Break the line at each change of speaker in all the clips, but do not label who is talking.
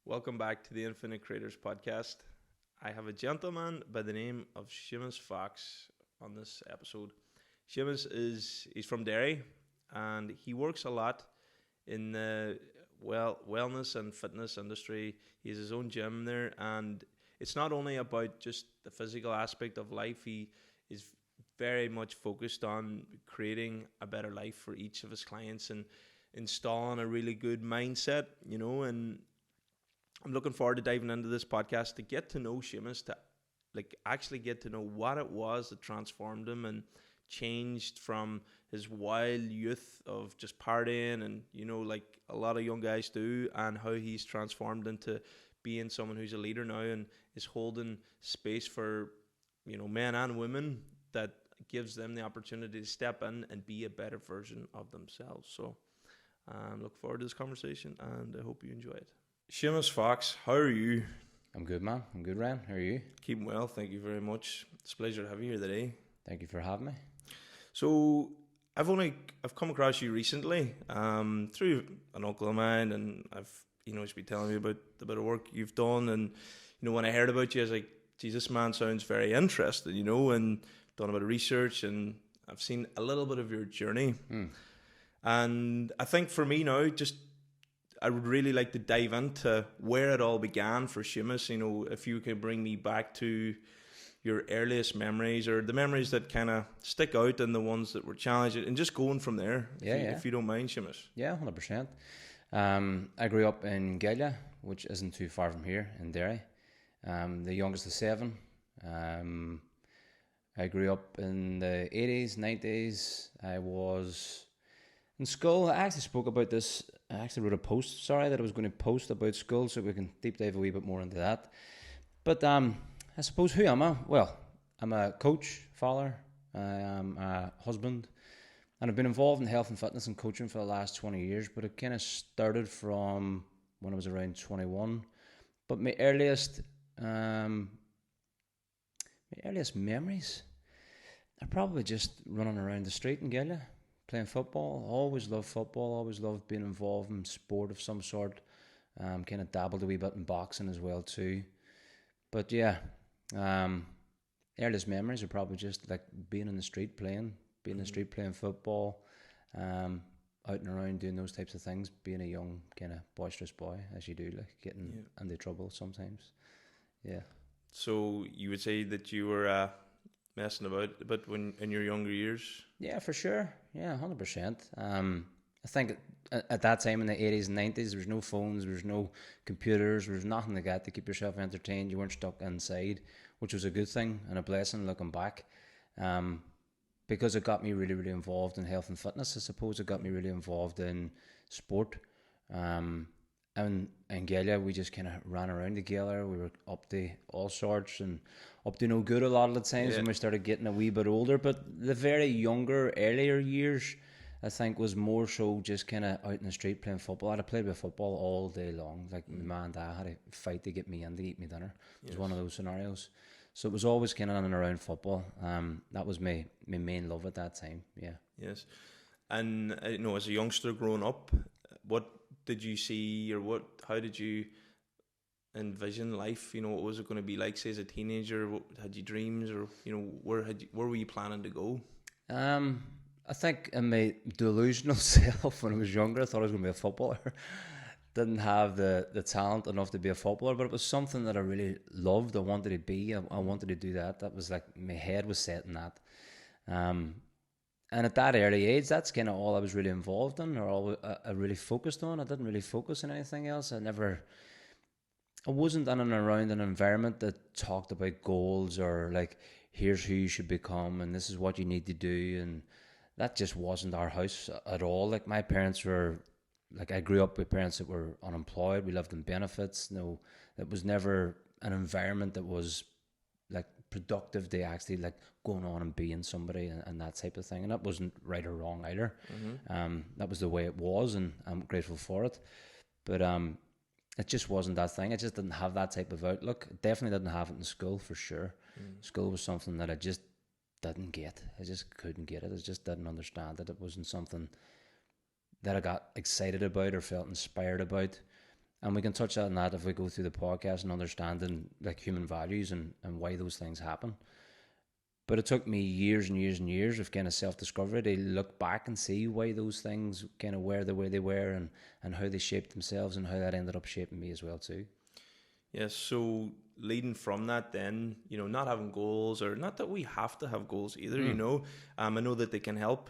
Welcome back to the Infinite Creators Podcast. I have a gentleman by the name of Seamus Fox on this episode. He's from Derry, and he works a lot in the wellness and fitness industry. He has his own gym there, and it's not only about just the physical aspect of life. He is very much focused on creating a better life for each of his clients and installing a really good mindset, and I'm looking forward to diving into this podcast to get to know Seamus, to actually get to know what it was that transformed him and changed from his wild youth of just partying and like a lot of young guys do, and how he's transformed into being someone who's a leader now and is holding space for men and women, that gives them the opportunity to step in and be a better version of themselves. So look forward to this conversation, and I hope you enjoy it. Seamus Fox, how are you?
I'm good, man. I'm good, Ryan. How are you?
Keeping well, thank you very much. It's a pleasure to have you here today.
Thank you for having me.
So I've come across you recently through an uncle of mine, and he's been telling me about the bit of work you've done, and when I heard about you, I was like, geez, this man sounds very interested, and done a bit of research, and I've seen a little bit of your journey. And I think for me now, I would really like to dive into where it all began for Seamus. If you could bring me back to your earliest memories, or the memories that kind of stick out and the ones that were challenging, and just going from there, if you don't mind, Seamus.
Yeah, 100%. I grew up in Galia, which isn't too far from here in Derry. The youngest of 7. I grew up in the 80s, 90s. I was in school. I actually spoke about this. I actually wrote a post, that I was going to post about school, so we can deep dive a wee bit more into that. But I suppose, who am I? Well, I'm a coach, father, I am a husband, and I've been involved in health and fitness and coaching for the last 20 years, but it kind of started from when I was around 21. But my earliest memories are probably just running around the street in Galia, playing football. Always loved football, always loved being involved in sport of some sort. Kind of dabbled a wee bit in boxing as well too. But yeah, earliest memories are probably just like being in the street playing, football, out and around doing those types of things, being a young kind of boisterous boy, as you do, like getting into trouble sometimes. Yeah.
So you would say that you were messing about a bit when in your younger years?
Yeah, for sure. Yeah, 100%. I think at that time in the 80s and 90s, there was no phones, there was no computers, there was nothing like that to keep yourself entertained. You weren't stuck inside, which was a good thing and a blessing looking back, because it got me really, really involved in health and fitness. I suppose it got me really involved in sport. And in Galia, we just kind of ran around together. We were up to all sorts and up to no good a lot of the times when we started getting a wee bit older. But the very earlier years, I think, was more so just kind of out in the street playing football. I'd have played with football all day long. Like my mum and dad had to fight to get me in to eat me dinner. It was one of those scenarios. So it was always kind of in and around football. That was my main love at that time. Yeah.
Yes. And as a youngster growing up, what did you see, or how did you envision life? What was it going to be like, say, as a teenager? Had you dreams, or where were you planning to go?
I think in my delusional self when I was younger, I thought I was going to be a footballer. Didn't have the talent enough to be a footballer, but it was something that I really loved. I wanted to be. I wanted to do that. That was like my head was set in that. And at that early age, that's kind of all I was really involved in, or all I really focused on. I didn't really focus on anything else. I wasn't in and around an environment that talked about goals or like, here's who you should become and this is what you need to do. And that just wasn't our house at all. Like my parents were, like I grew up with parents that were unemployed. We lived in benefits. No, it was never an environment that was like productive to actually like going on and being somebody and that type of thing. And that wasn't right or wrong either. That was the way it was, and I'm grateful for it. But it just wasn't that thing. I just didn't have that type of outlook. Definitely didn't have it in school, for sure. School was something that I just didn't get. I just couldn't get it. I just didn't understand it. It wasn't something that I got excited about or felt inspired about. And we can touch on that if we go through the podcast and understanding like human values and why those things happen. But it took me years and years and years of kind of self-discovery to look back and see why those things kind of were the way they were, and how they shaped themselves, and how that ended up shaping me as well too.
Yes, so leading from that then, you know, not having goals, or not that we have to have goals either, you know. I know that they can help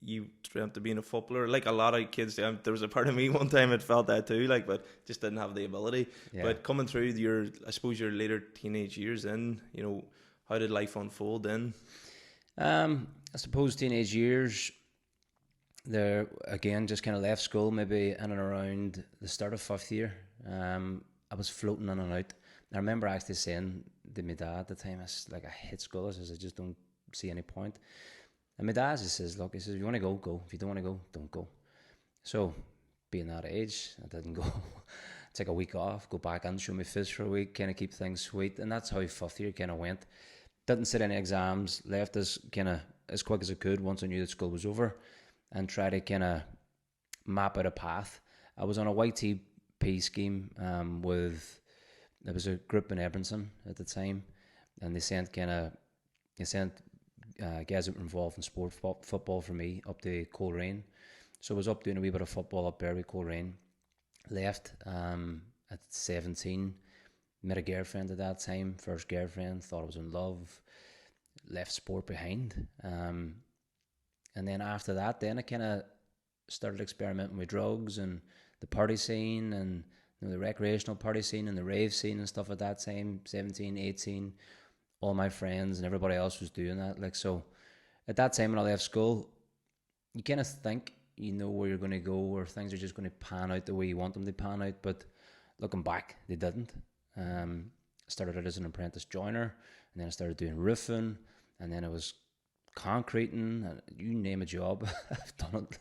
you dreamt of being a footballer. Like a lot of kids, there was a part of me one time that felt that too, like, but just didn't have the ability.
Yeah.
But coming through your, I suppose your later teenage years then, you know, how did life unfold then?
I suppose teenage years, there again, just kind of left school maybe in and around the start of 5th year. I was floating in and out. I remember actually saying to my dad at the time, I hate school. I says, I just don't see any point. And my dad just says, look, he says, if you want to go, go. If you don't want to go, don't go. So, being that age, I didn't go. Take a week off, go back and show me fish for a week, kind of keep things sweet. And that's how 5th year kind of went. Didn't sit any exams, left as quick as I could once I knew that school was over, and try to kind of map out a path. I was on a YTP scheme with, there was a group in Ebronson at the time, and they sent guys that were involved in football for me up to Coleraine. So I was up doing a wee bit of football up there with Coleraine. Left at 17. Met a girlfriend at that time, first girlfriend, thought I was in love, left sport behind. And then after that, then I kind of started experimenting with drugs and the party scene, and you know, the recreational party scene and the rave scene and stuff at that time, 17, 18. All my friends and everybody else was doing that. Like, so at that time when I left school, you kind of think you know where you're going to go, or things are just going to pan out the way you want them to pan out. But looking back, they didn't. I started out as an apprentice joiner, and then I started doing roofing, and then I was concreting, and you name a job, I've done it.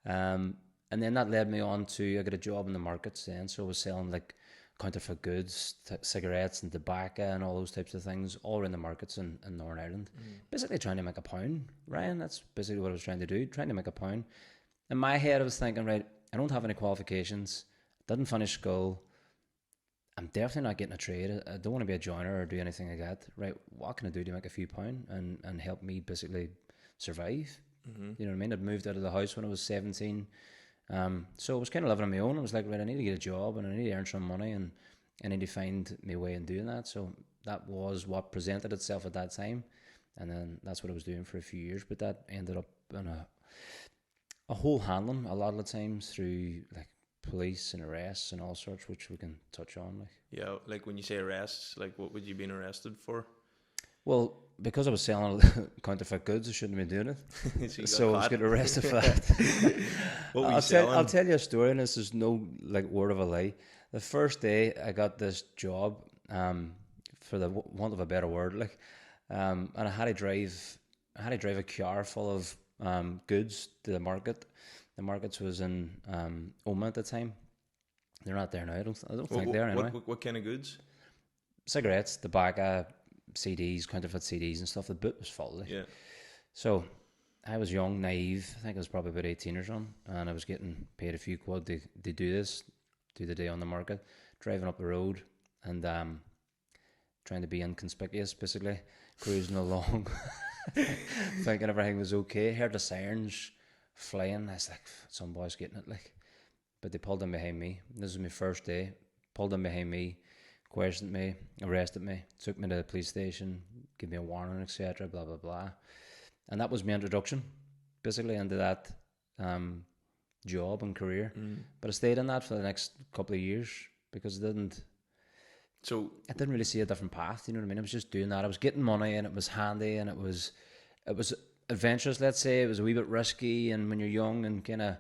And then that led me on to, I got a job in the markets then, so I was selling like counterfeit goods, cigarettes and tobacco and all those types of things, all around the markets in Northern Ireland. Basically trying to make a pound, Ryan. That's basically what I was trying to do, trying to make a pound. In my head I was thinking, right, I don't have any qualifications, didn't finish school, I'm definitely not getting a trade. I don't want to be a joiner or do anything like that. Right, what can I do to make a few pound and help me basically survive? You know what I mean? I'd moved out of the house when I was 17. So I was kind of living on my own. I was like, right, I need to get a job and I need to earn some money, and I need to find my way in doing that. So that was what presented itself at that time. And then that's what I was doing for a few years. But that ended up in a whole handling a lot of the times through like police and arrests and all sorts, which we can touch on. Like,
yeah, like when you say arrests, like what would you been arrested for?
Well, because I was selling counterfeit goods, I shouldn't have been doing it.
so
I was getting arrested for that.
What were you selling?
I'll tell you a story, and this is no like word of a lie. The first day I got this job, for the want of a better word, like, and I had to drive a car full of goods to the market. The markets was in Oma at the time. They're not there now. I don't think they're anyway.
What kind of goods?
Cigarettes, tobacco, CDs, counterfeit CDs and stuff. The boot was full. Like.
Yeah.
So I was young, naive. I think I was probably about 18 or something, and I was getting paid a few quid to do this, do the day on the market, driving up the road and trying to be inconspicuous, basically, cruising along, thinking everything was okay. Heard the sirens flying. I was like, some boys getting it, like. But they pulled in behind me. This was my first day. Pulled in behind me, questioned me, arrested me, took me to the police station, gave me a warning, etc. Blah blah blah. And that was my introduction, basically, into that job and career. But I stayed in that for the next couple of years because I didn't really see a different path. You know what I mean? I was just doing that. I was getting money, and it was handy, and it was adventurous. Let's say it was a wee bit risky, and when you're young and kind of,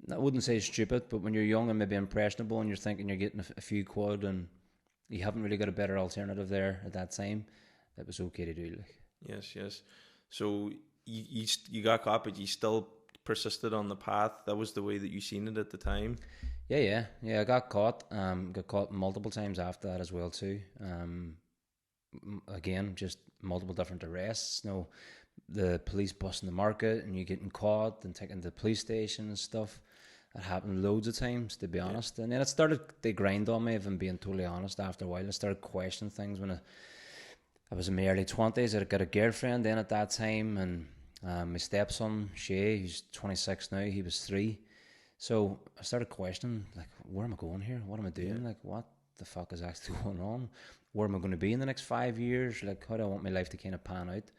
I wouldn't say stupid, but when you're young and maybe impressionable, and you're thinking you're getting a few quid, and you haven't really got a better alternative there at that time, it was okay to do. Like.
Yes. So you got caught, but you still persisted on the path. That was the way that you seen it at the time.
Yeah. I got caught. Got caught multiple times after that as well too. Again, just multiple different arrests. No, the police busting the market, and you getting caught and taken to the police station and stuff. It happened loads of times, to be honest. And then it started to grind on me, if I'm being totally honest, after a while. I started questioning things when I was in my early 20s. I got a girlfriend then at that time, and my stepson, Shay, who's 26 now, he was 3. So I started questioning, like, where am I going here? What am I doing? Like, what the fuck is actually going on? Where am I going to be in the next 5 years? Like, how do I want my life to kind of pan out?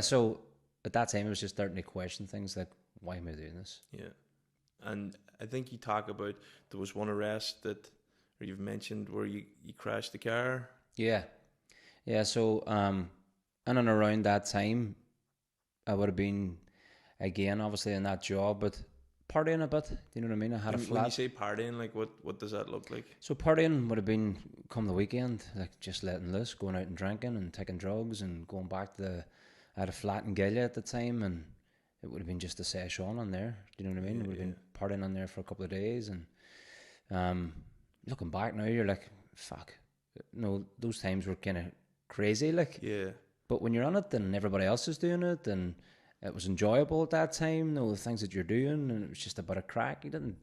So at that time, I was just starting to question things like, why am I doing this?
Yeah. And I think you talk about, there was one arrest that, or you've mentioned, where you crashed the car.
Yeah. So, in and around that time, I would have been, again, obviously in that job, but partying a bit. Do you know what I mean? I had a flat.
When you say partying, like, what does that look like?
So partying would have been come the weekend, like just letting loose, going out and drinking and taking drugs and going back to I had a flat in Galia at the time, and it would have been just a session on there. Do you know what I mean? It would have been partying on there for a couple of days, and looking back now, you're like, fuck. No, those times were kind of crazy, like.
Yeah.
But when you're on it and everybody else is doing it, and it was enjoyable at that time, the things that you're doing, and it was just a bit of crack. You didn't.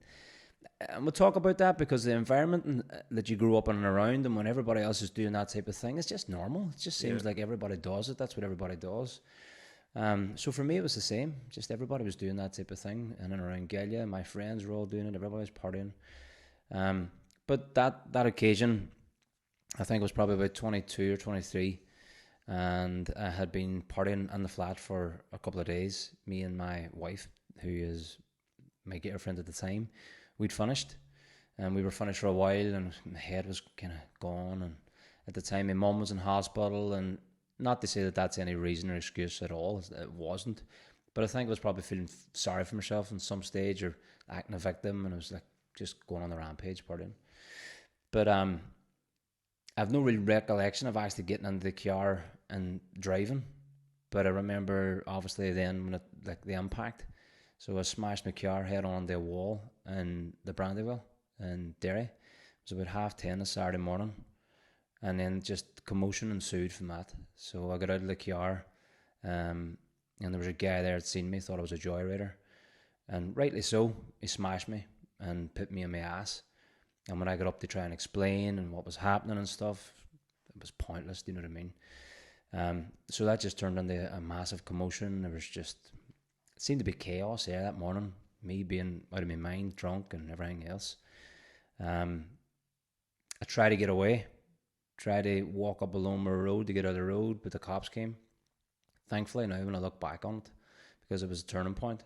And we'll talk about that because the environment that you grew up in and around, and when everybody else is doing that type of thing, it's just normal. It just seems like everybody does it. That's what everybody does. So for me, it was the same. Just everybody was doing that type of thing in and around Galia. My friends were all doing it. Everybody was partying. But that occasion, I think it was probably about 22 or 23, and I had been partying in the flat for a couple of days. Me and my wife, who is my girlfriend at the time, we'd finished, and we were finished for a while, and my head was kind of gone. And at the time, my mum was in hospital, and not to say that that's any reason or excuse at all, it wasn't. But I think I was probably feeling sorry for myself in some stage, or acting a victim, and I was like just going on the rampage partying. But I've no real recollection of actually getting into the car and driving. But I remember obviously then when the impact. So I smashed my car head on the wall in the Brandywell in Derry. It was about 10:30 a Saturday morning. And then just commotion ensued from that. So I got out of the car, and there was a guy there that seen me, thought I was a joyrider. And rightly so, he smashed me and put me in my ass. And when I got up to try and explain and what was happening and stuff, it was pointless, do you know what I mean? So that just turned into a massive commotion. There was just, it seemed to be chaos there that morning, me being out of my mind, drunk and everything else. I tried to get away, tried to walk up a Lomer Road to get out of the road, but the cops came. Thankfully now when I look back on it, because it was a turning point,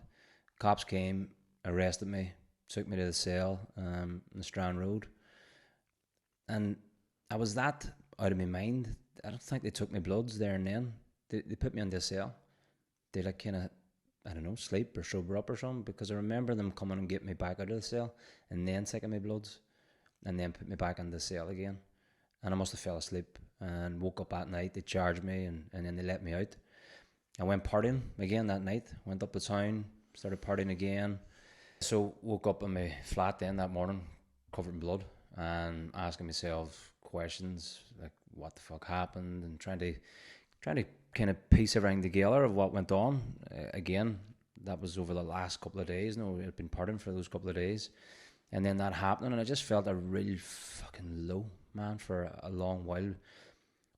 cops came, arrested me, took me to the cell on the Strand Road. And I was that out of my mind. I don't think they took my bloods there and then. They put me in the cell. They like kind of, I don't know, sleep or sober up or something, because I remember them coming and getting me back out of the cell and then taking my bloods and then put me back in the cell again. And I must have fell asleep and woke up at night. They charged me and then they let me out. I went partying again that night, went up to town, started partying again. So woke up in my flat then that morning, covered in blood, and asking myself questions like what the fuck happened, and trying to kind of piece everything together of what went on. Again, that was over the last couple of days. No, I'd been partying for those couple of days, and then that happening, and I just felt a real fucking low, man, for a long while.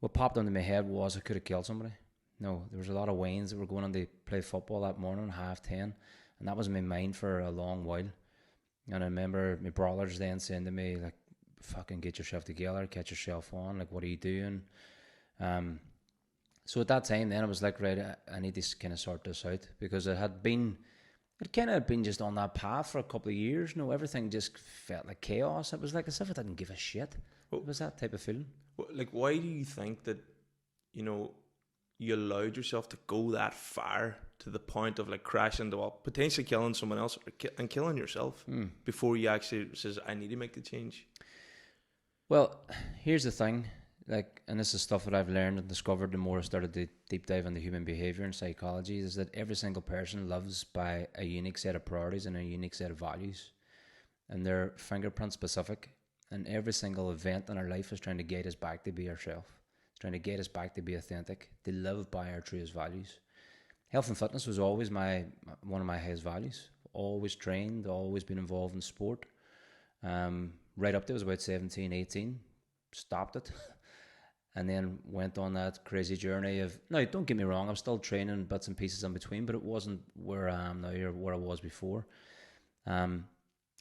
What popped into my head was I could have killed somebody. No, there was a lot of Waynes that were going on to play football that morning, 10:30. And that was in my mind for a long while. And I remember my brothers then saying to me, like, fucking get yourself together, catch yourself on, like, what are you doing? So at that time then I was like, right, I need to kind of sort this out, because it kind of been just on that path for a couple of years. No, everything just felt like chaos. It was like as if I didn't give a shit. It was that type of feeling.
Like, why do you think that, you allowed yourself to go that far to the point of like crashing the wall, potentially killing someone else and killing yourself before you actually says, I need to make the change?
Well, here's the thing, like, and this is stuff that I've learned and discovered the more I started to deep dive into human behavior and psychology, is that every single person lives by a unique set of priorities and a unique set of values, and they're fingerprint specific, and every single event in our life is trying to get us back to be ourselves. Trying to get us back to be authentic, to live by our truest values. Health and fitness was always one of my highest values, always trained, always been involved in sport. Right up there, was about 17, 18, stopped it, and then went on that crazy journey of, now don't get me wrong, I'm still training bits and pieces in between, but it wasn't where I am now or where I was before. And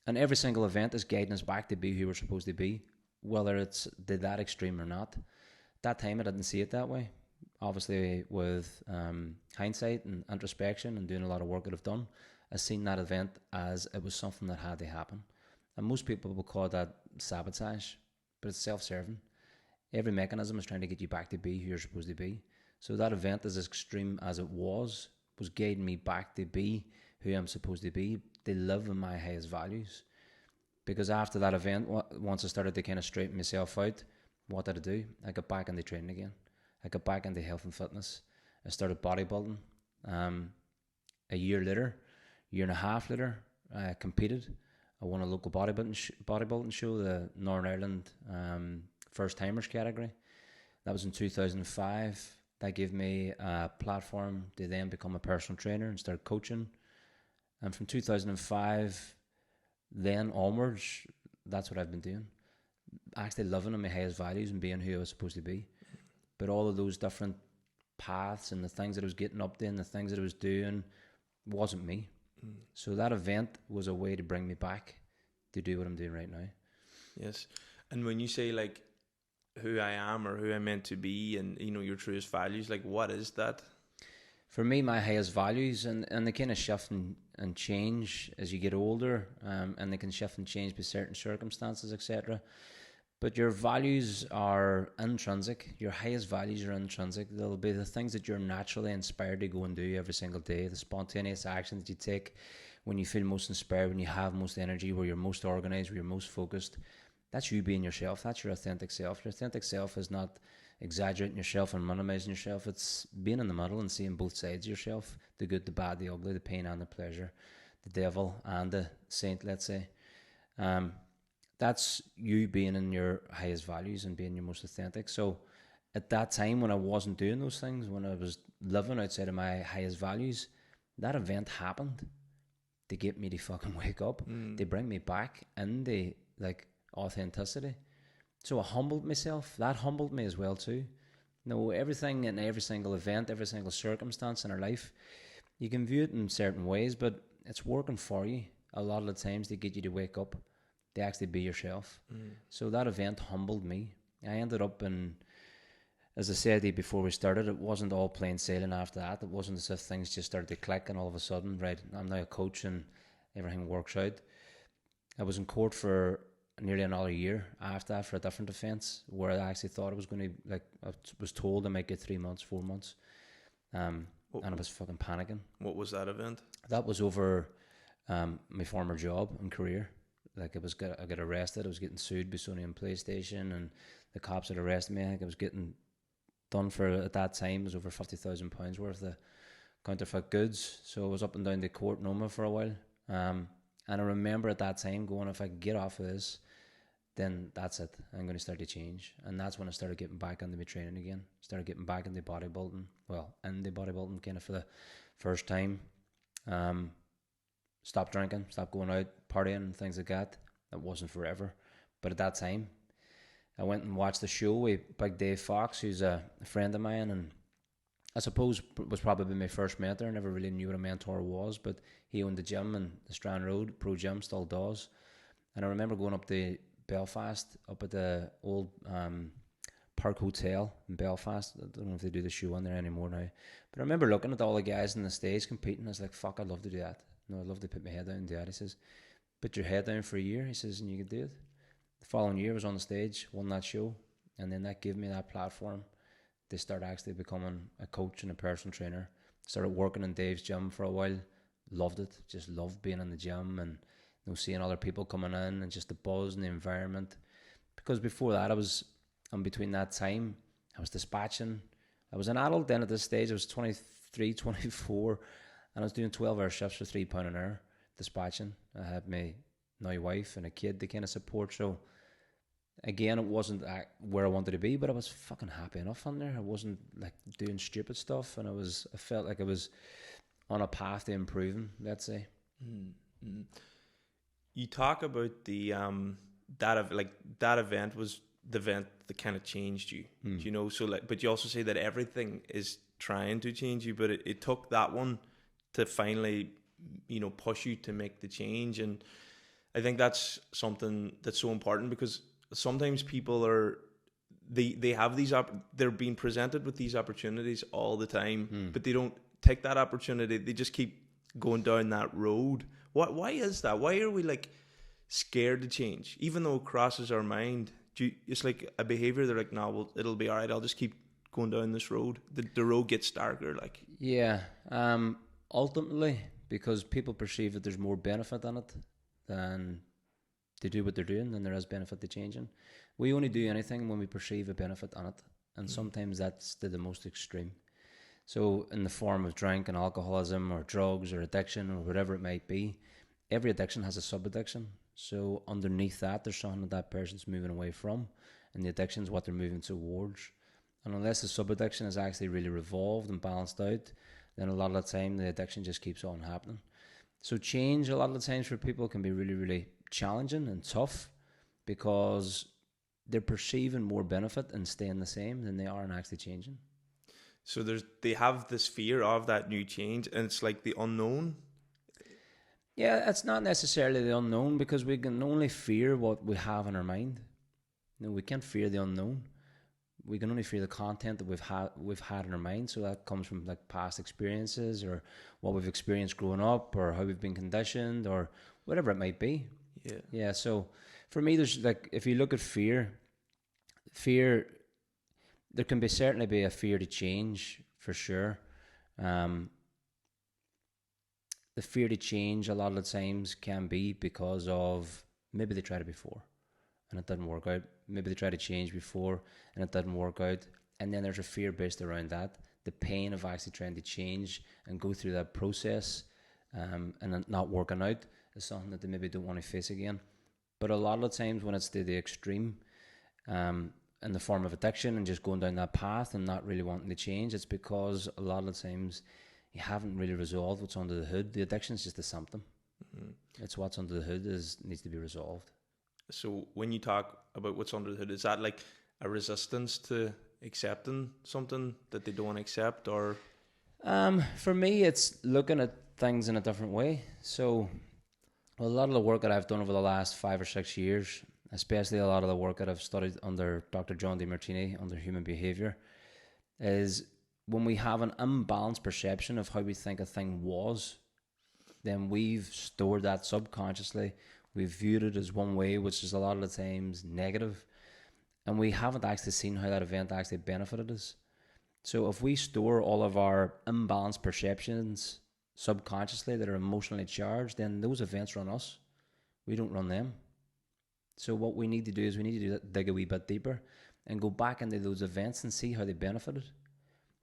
every single event is guiding us back to be who we're supposed to be, whether it's that extreme or not. That time I didn't see it that way. Obviously, with hindsight and introspection and doing a lot of work that I've done, I've seen that event as it was something that had to happen. And most people will call that sabotage, but it's self-serving. Every mechanism is trying to get you back to be who you're supposed to be. So that event, as extreme as it was guiding me back to be who I'm supposed to be, to live in my highest values. Because after that event, once I started to kind of straighten myself out, what did I do? I got back into training again. I got back into health and fitness. I started bodybuilding. A year and a half later, I competed. I won a local bodybuilding show, the Northern Ireland First Timers category. That was in 2005. That gave me a platform to then become a personal trainer and start coaching. And from 2005, then onwards, that's what I've been doing. Actually living in my highest values and being who I was supposed to be. But all of those different paths and the things that I was getting up to and the things that I was doing wasn't me. So that event was a way to bring me back to do what I'm doing right now.
Yes. And when you say like who I am or who I'm meant to be and, you know, your truest values, like what is that?
For me, my highest values, and they kind of shift and change as you get older, and they can shift and change by certain circumstances, etc. But your values are intrinsic. Your highest values are intrinsic. They'll be the things that you're naturally inspired to go and do every single day, the spontaneous actions that you take when you feel most inspired, when you have most energy, where you're most organized, where you're most focused. That's you being yourself. That's your authentic self. Your authentic self is not exaggerating yourself and minimizing yourself. It's being in the middle and seeing both sides of yourself, the good, the bad, the ugly, the pain and the pleasure, the devil and the saint, let's say. That's you being in your highest values and being your most authentic. So at that time when I wasn't doing those things, when I was living outside of my highest values, that event happened to get me to fucking wake up. They bring me back in the like authenticity. So I humbled myself. That humbled me as well too. No, everything in every single event, every single circumstance in our life, you can view it in certain ways, but it's working for you a lot of the times to get you to wake up, to actually be yourself. So that event humbled me. I ended up in, as I said before we started, it wasn't all plain sailing after that. It wasn't as if things just started to click and all of a sudden, right, I'm now a coach and everything works out. I was in court for nearly another year after that for a different offence where I actually thought I was going to, like, I was told I might get 3 months, 4 months. And I was fucking panicking.
What was that event?
That was over my former job and career. Like I got arrested. I was getting sued by Sony and PlayStation, and the cops had arrested me. I think I was getting done for, at that time, it was over £50,000 worth of counterfeit goods. So I was up and down the court Noma for a while. And I remember at that time going, if I could get off of this, then that's it. I'm going to start to change. And that's when I started getting back into my training again. Started getting back into bodybuilding. Well, in the bodybuilding kind of for the first time. Stopped drinking, stopped going out, partying and things like that. It wasn't forever. But at that time, I went and watched the show with Big Dave Fox, who's a friend of mine, and I suppose was probably my first mentor. I never really knew what a mentor was, but he owned the gym in the Strand Road, Pro Gym, still does. And I remember going up to Belfast, up at the old Park Hotel in Belfast. I don't know if they do the show on there anymore now. But I remember looking at all the guys on the stage competing. I was like, fuck, I'd love to do that. No, I'd love to put my head down and do that. He says, put your head down for a year. He says, and you could do it. The following year I was on the stage, won that show. And then that gave me that platform to start actually becoming a coach and a personal trainer. Started working in Dave's gym for a while. Loved it. Just loved being in the gym and, you know, seeing other people coming in and just the buzz and the environment. Because before that, I was, in between that time, I was dispatching. I was an adult then at this stage. I was 23, 24, and I was doing 12-hour shifts for £3 an hour, dispatching. I had my now wife and a kid to kind of support. So again, it wasn't where I wanted to be, but I was fucking happy enough on there. I wasn't like doing stupid stuff, and I felt like I was on a path to improving, let's say.
Mm-hmm. You talk about the that event was the event that kind of changed you. Do you know? So like, but you also say that everything is trying to change you, but it took that one to finally, push you to make the change. And I think that's something that's so important, because sometimes people they have they're being presented with these opportunities all the time, but they don't take that opportunity. They just keep going down that road. Why is that? Why are we like scared to change, even though it crosses our mind? It's like a behavior. They're like, no, well, it'll be all right. I'll just keep going down this road. The road gets darker. Like,
Yeah. Ultimately, because people perceive that there's more benefit in it than they do what they're doing, then there is benefit to changing. We only do anything when we perceive a benefit on it, and sometimes that's to the most extreme. So in the form of drink and alcoholism or drugs or addiction or whatever it might be, every addiction has a sub-addiction. So underneath that, there's something that person's moving away from, and the addiction is what they're moving towards. And unless the sub-addiction is actually really revolved and balanced out, then a lot of the time the addiction just keeps on happening. So change a lot of the times for people can be really, really challenging and tough, because they're perceiving more benefit in staying the same than they are in actually changing.
So they have this fear of that new change, and it's like the unknown.
Yeah, it's not necessarily the unknown, because we can only fear what we have in our mind. We can't fear the unknown. We can only fear the content that we've had in our mind. So that comes from like past experiences, or what we've experienced growing up, or how we've been conditioned, or whatever it might be. Yeah. So for me, there's like, if you look at fear, there can certainly be a fear to change, for sure. The fear to change a lot of the times can be because of maybe they tried it before and it didn't work out. Maybe they tried to change before and it didn't work out. And then there's a fear based around that. The pain of actually trying to change and go through that process, and it not working out, is something that they maybe don't want to face again. But a lot of the times when it's to the extreme, in the form of addiction and just going down that path and not really wanting to change, it's because a lot of the times you haven't really resolved what's under the hood. The addiction is just a symptom. It's what's under the hood needs to be resolved.
So when you talk about what's under the hood, is that like a resistance to accepting something that they don't want to accept, or?
For me, it's looking at things in a different way. So a lot of the work that I've done over the last 5 or 6 years, especially a lot of the work that I've studied under Dr. John DeMartini, under human behavior, is when we have an imbalanced perception of how we think a thing was, then we've stored that subconsciously. We've viewed it as one way, which is a lot of the times negative, and we haven't actually seen how that event actually benefited us. So if we store all of our imbalanced perceptions subconsciously that are emotionally charged, then those events run us. We don't run them. So what we need to do is dig a wee bit deeper and go back into those events and see how they benefited.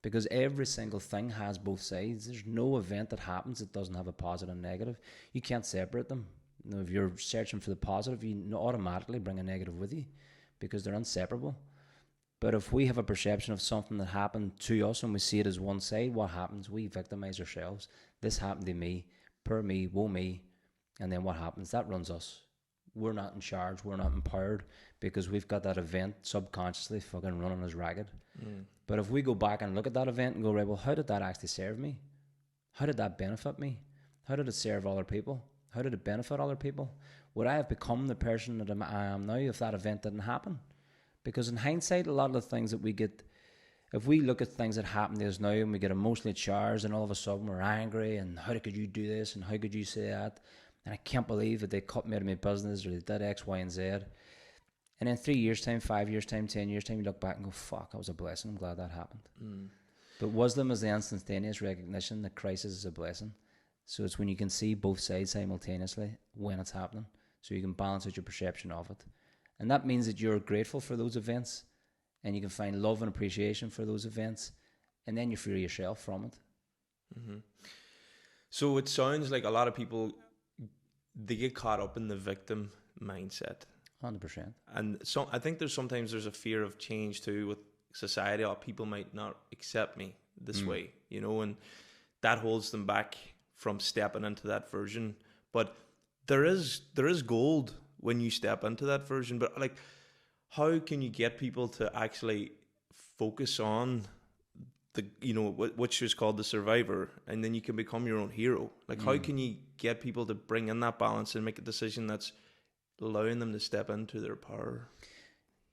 Because every single thing has both sides. There's no event that happens that doesn't have a positive and negative. You can't separate them. If you're searching for the positive, you automatically bring a negative with you, because they're inseparable. But if we have a perception of something that happened to us and we see it as one side, what happens? We victimize ourselves. This happened to me, poor me, woe me. And then what happens? That runs us. We're not in charge. We're not empowered, because we've got that event subconsciously fucking running us ragged. But if we go back and look at that event and go, right, well, how did that actually serve me? How did that benefit me? How did it serve other people? How did it benefit other people? Would I have become the person that I am now if that event didn't happen? Because in hindsight, a lot of the things that we get, if we look at things that happen to us now and we get emotionally charged and all of a sudden we're angry and how could you do this and how could you say that? And I can't believe that they cut me out of my business or they did X, Y, and Z. And in 3 years' time, 5 years' time, 10 years' time, you look back and go, fuck, that was a blessing. I'm glad that happened. But wisdom is the instantaneous recognition that crisis is a blessing. So it's when you can see both sides simultaneously when it's happening, so you can balance out your perception of it. And that means that you're grateful for those events and you can find love and appreciation for those events, and then you free yourself from it.
So it sounds like a lot of people, they get caught up in the victim mindset.
100%.
And so I think sometimes there's a fear of change too with society. Or people might not accept me this way, and that holds them back from stepping into that version But there is gold when you step into that version. But like, how can you get people to actually focus on the, which is called the survivor, and then you can become your own hero? Like, how can you get people to bring in that balance and make a decision that's allowing them to step into their power?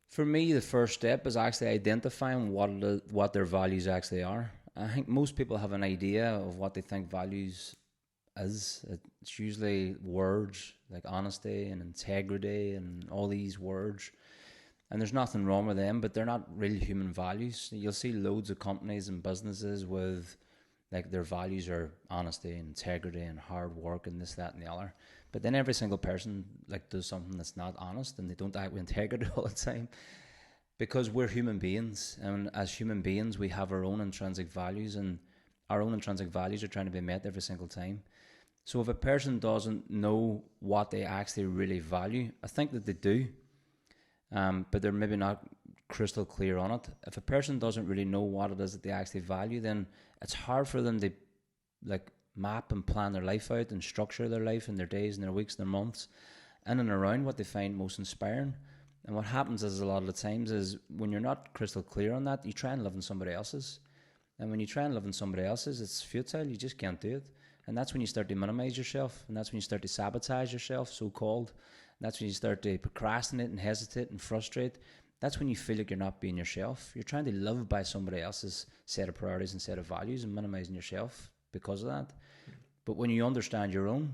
For me, the first step is actually identifying what their values actually are. I think most people have an idea of what they think values is. It's usually words like honesty and integrity and all these words. And there's nothing wrong with them, but they're not real human values. You'll see loads of companies and businesses with like their values are honesty and integrity and hard work and this, that, and the other. But then every single person like does something that's not honest, and they don't act with integrity all the time. Because we're human beings, and as human beings we have our own intrinsic values, and our own intrinsic values are trying to be met every single time. So if a person doesn't know what they actually really value, I think that they do, but they're maybe not crystal clear on it. If a person doesn't really know what it is that they actually value, then it's hard for them to like map and plan their life out and structure their life and their days and their weeks and their months in and around what they find most inspiring. And what happens is a lot of the times is when you're not crystal clear on that, you try and live in somebody else's. And when you try and live in somebody else's, it's futile. You just can't do it. And that's when you start to minimize yourself. And that's when you start to sabotage yourself, so-called. And that's when you start to procrastinate and hesitate and frustrate. That's when you feel like you're not being yourself. You're trying to live by somebody else's set of priorities and set of values and minimizing yourself because of that. But when you understand your own,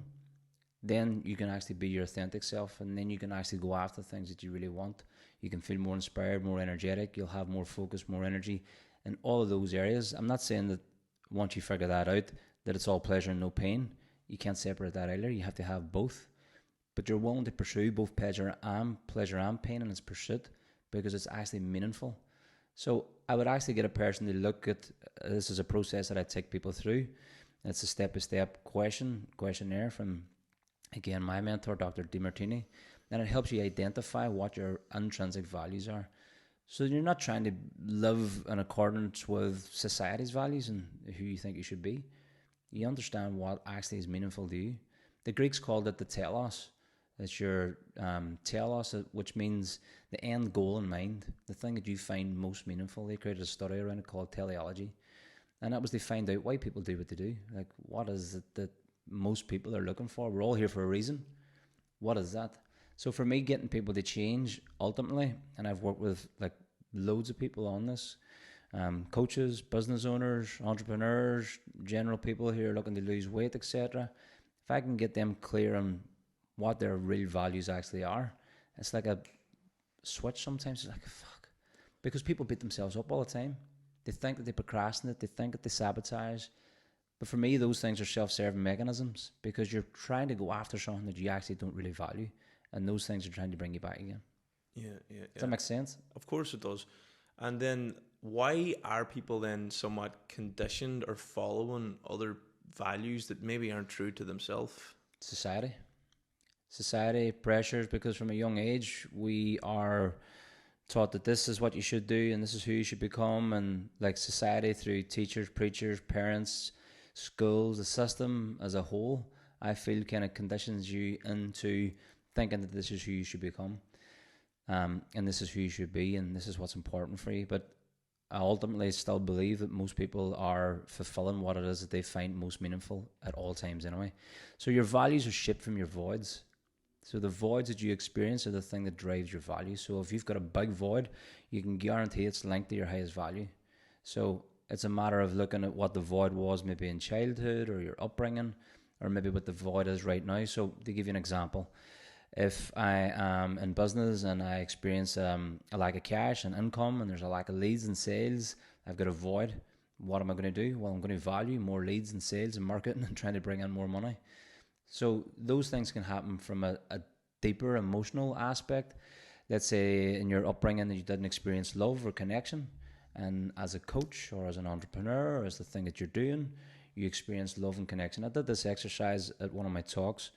then you can actually be your authentic self, and then you can actually go after things that you really want. You can feel more inspired, more energetic. You'll have more focus, more energy in all of those areas. I'm not saying that once you figure that out, that it's all pleasure and no pain. You can't separate that either. You have to have both. But you're willing to pursue both pleasure and pain in its pursuit because it's actually meaningful. So I would actually get a person to look at, this is a process that I take people through. It's a step-by-step questionnaire from, again, my mentor, Dr. DeMartini. And it helps you identify what your intrinsic values are. So you're not trying to live in accordance with society's values and who you think you should be. You understand what actually is meaningful to you. The Greeks called it the telos. It's your telos, which means the end goal in mind, the thing that you find most meaningful. They created a study around it called teleology. And that was to find out why people do what they do. Like, what is it that most people are looking for? We're all here for a reason. What is that? So for me, getting people to change ultimately, and I've worked with like loads of people on this, coaches, business owners, entrepreneurs, general people who are looking to lose weight, etc. If I can get them clear on what their real values actually are, it's like a switch sometimes. It's like, fuck. Because people beat themselves up all the time. They think that they procrastinate, they think that they sabotage. But for me, those things are self-serving mechanisms because you're trying to go after something that you actually don't really value. And those things are trying to bring you back again.
Yeah.
Does that make sense?
Of course it does. And then why are people then somewhat conditioned or following other values that maybe aren't true to themselves? Society pressures, because from a young age we are taught that this is what you should do and this is who you should become, and like society through teachers, preachers, parents, schools, the system as a whole, I feel kind of conditions you into thinking that this is who you should become, and this is who you should be, and this is what's important for you. But I ultimately still believe that most people are fulfilling what it is that they find most meaningful at all times anyway. So your values are shaped from your voids. So the voids that you experience are the thing that drives your value. So if you've got a big void, you can guarantee it's linked to your highest value. So it's a matter of looking at what the void was maybe in childhood or your upbringing, or maybe what the void is right now. So to give you an example, if I am in business and I experience a lack of cash and income, and there's a lack of leads and sales, I've got a void. What am I going to do? Well, I'm going to value more leads and sales and marketing and trying to bring in more money. So those things can happen from a deeper emotional aspect. Let's say in your upbringing that you didn't experience love or connection, and as a coach or as an entrepreneur or as the thing that you're doing, you experience love and connection. I did this exercise at one of my talks,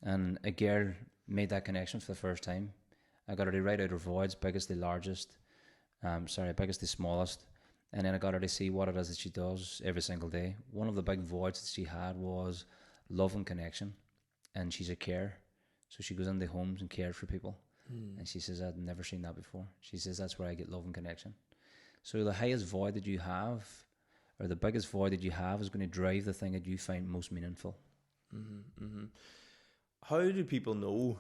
and a girl made that connection for the first time. I got her to write out her voids, biggest to largest, biggest to smallest, and then I got her to see what it is that she does every single day. One of the big voids that she had was love and connection.
and she's a carer. So she goes into homes and cares for people. And she says, I'd never seen that before. She says, that's where I get love and connection. So the highest void that you have, or the biggest void that you have, is going to drive the thing that you find most meaningful.
How do people know?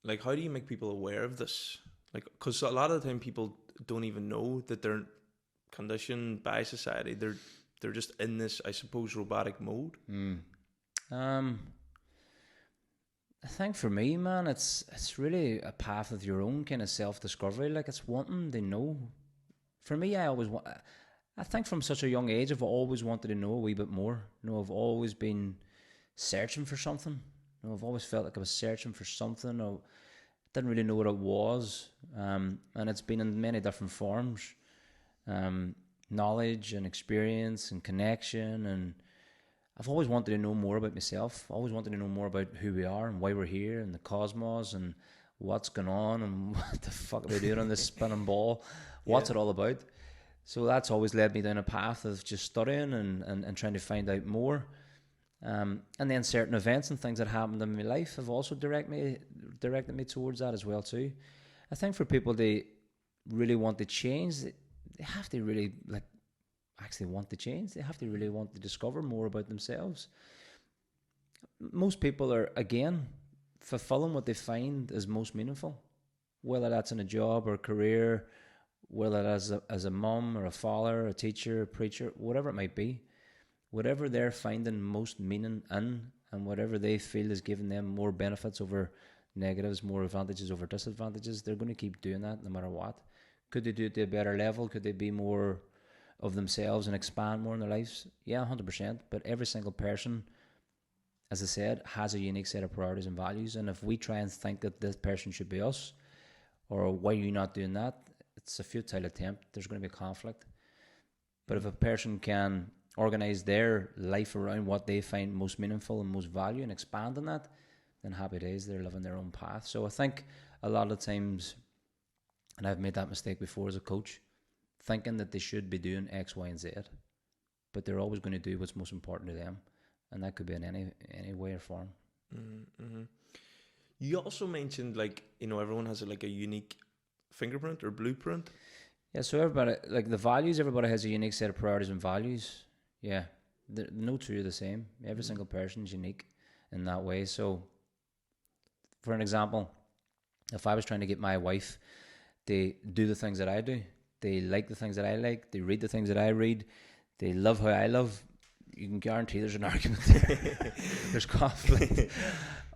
Like, how do you make people aware of this? Like, because a lot of the time people don't even know that they're conditioned by society. They're just in this, I suppose, robotic mode.
I think for me, man, it's really a path of your own kind of self-discovery. Like, it's wanting to know. For me, I think from such a young age, I've always wanted to know a wee bit more. I've always been searching for something. I've always felt like I was searching for something. I didn't really know what it was. And it's been in many different forms. Knowledge and experience and connection, and I've always wanted to know more about myself. I always wanted to know more about who we are and why we're here and the cosmos and what's going on and what the fuck are we doing on this spinning ball. What's it all about? So that's always led me down a path of just studying and trying to find out more. And then certain events and things that happened in my life have also directed me towards that as well too. I think for people to really want to change, they have to really actually want to change. They have to really want to discover more about themselves. Most people are, again, fulfilling what they find is most meaningful, whether that's in a job or a career, whether that's as a mum or a father, a teacher, a preacher, whatever it might be. Whatever they're finding most meaning in, and whatever they feel is giving them more benefits over negatives, more advantages over disadvantages, they're going to keep doing that no matter what. Could they do it to a better level? Could they be more of themselves and expand more in their lives? Yeah, 100%. But every single person, as I said, has a unique set of priorities and values. And if we try and think that this person should be us, or why are you not doing that, it's a futile attempt. There's going to be conflict. But if a person can organize their life around what they find most meaningful and most value and expand on that, then happy days, they're living their own path. So I think a lot of times, and I've made that mistake before as a coach, thinking that they should be doing X, Y, and Z, but they're always going to do what's most important to them, and that could be in any way or form.
Mm-hmm. You also mentioned, everyone has a unique fingerprint or blueprint.
Yeah, so everybody, the values, everybody has a unique set of priorities and values. Yeah, no two are the same. Every single person is unique in that way. So, for an example, if I was trying to get my wife to do the things that I do, they like the things that I like, they read the things that I read, they love how I love, you can guarantee there's an argument there. There's conflict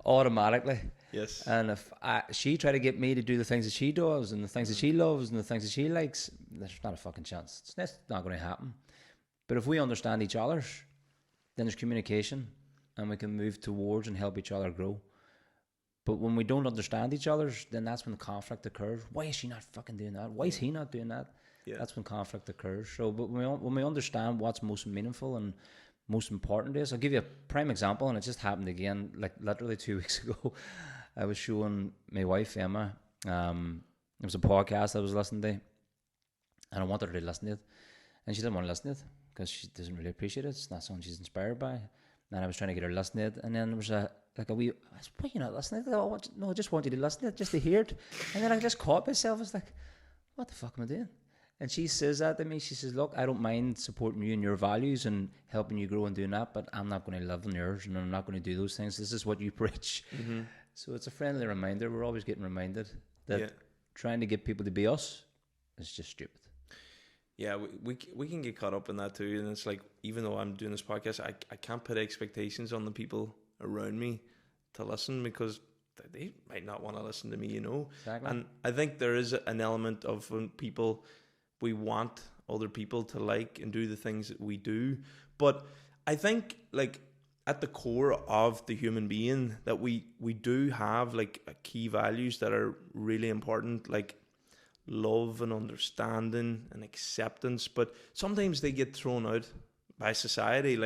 automatically.
Yes.
And if she tried to get me to do the things that she does and the things that she loves and the things that she likes, there's not a fucking chance. That's not going to happen. But if we understand each other's, then there's communication and we can move towards and help each other grow. But when we don't understand each other's, then that's when the conflict occurs. Why is she not fucking doing that? Why is he not doing that? Yeah. That's when conflict occurs. So, but when we understand what's most meaningful and most important to us, I'll give you a prime example, and it just happened again, literally 2 weeks ago. I was showing my wife, Emma, it was a podcast I was listening to, and I wanted her to listen to it, and she didn't want to listen to it because she doesn't really appreciate it. It's not something she's inspired by. And I was trying to get her to listen to it, and then there was a wee, why are you not listening to it? No, I just want you to listen to it, just to hear it. And then I just caught myself. I was like, what the fuck am I doing? And she says that to me. She says, look, I don't mind supporting you and your values and helping you grow and doing that, but I'm not going to live in yours, and I'm not going to do those things. This is what you preach. Mm-hmm. So it's a friendly reminder. We're always getting reminded that trying to get people to be us is just stupid.
Yeah, we can get caught up in that too. And it's like, even though I'm doing this podcast, I can't put expectations on the people around me to listen, because they might not want to listen to me, Exactly. And I think there is an element of when we want other people to like and do the things that we do. But I think at the core of the human being that we do have key values that are really important, like love and understanding and acceptance, but sometimes they get thrown out by society,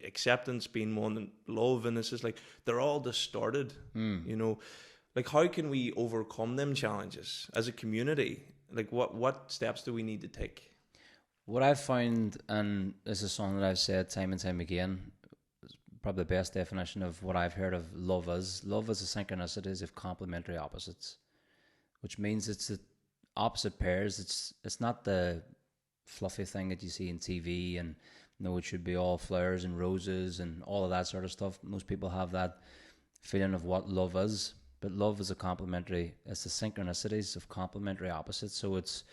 acceptance being one and love, and it's just they're all distorted. How can we overcome them challenges as a community? What steps do we need to take?
What I've found, and this is something that I've said time and time again, probably the best definition of what I've heard of love is. Love is a synchronicities of complementary opposites, which means it's the opposite pairs. It's not the fluffy thing that you see in TV and it should be all flowers and roses and all of that sort of stuff. Most people have that feeling of what love is, but love is it's the synchronicities of complementary opposites. So it's,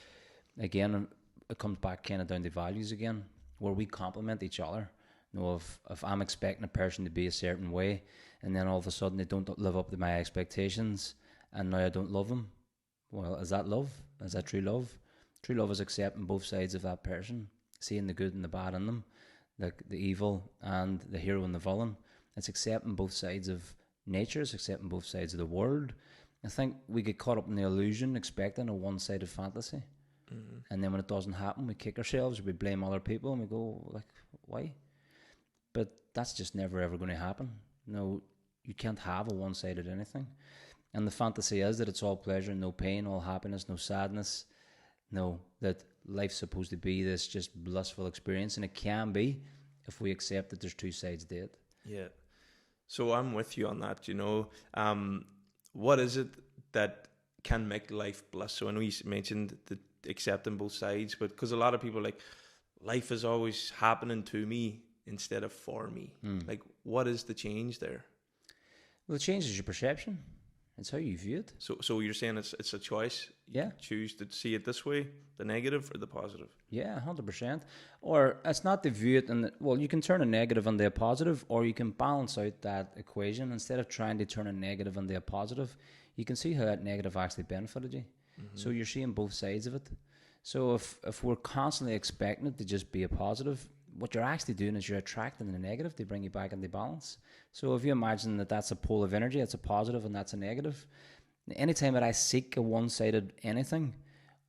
again, it comes back kind of down to values again, where we complement each other. If I'm expecting a person to be a certain way, and then all of a sudden they don't live up to my expectations, and now I don't love them, well, is that love? Is that true love? True love is accepting both sides of that person, seeing the good and the bad in them, the evil and the hero and the villain. It's accepting both sides of nature, it's accepting both sides of the world. I think we get caught up in the illusion, expecting a one-sided fantasy. Mm-hmm. And then when it doesn't happen, we kick ourselves, we blame other people, and we go, like, why? But that's just never ever going to happen. No, you can't have a one-sided anything. And the fantasy is that it's all pleasure, no pain, all happiness, no sadness. No, that life's supposed to be this just blissful experience, and it can be if we accept that there's two sides to it.
Yeah. So I'm with you on that, what is it that can make life bliss? So I know you mentioned the accepting both sides, but because a lot of people are like, life is always happening to me instead of for me. Like, what is the change there?
Well, the change is your perception. It's how you view it.
So you're saying it's a choice?
Yeah.
You choose to see it this way, the negative or the positive?
Yeah, 100%. Or it's not to view it, you can turn a negative into a positive, or you can balance out that equation. Instead of trying to turn a negative into a positive, you can see how that negative actually benefited you. Mm-hmm. So you're seeing both sides of it. So if we're constantly expecting it to just be a positive, what you're actually doing is you're attracting the negative to bring you back into balance. So if you imagine that that's a pole of energy, it's a positive and that's a negative. Anytime that I seek a one-sided anything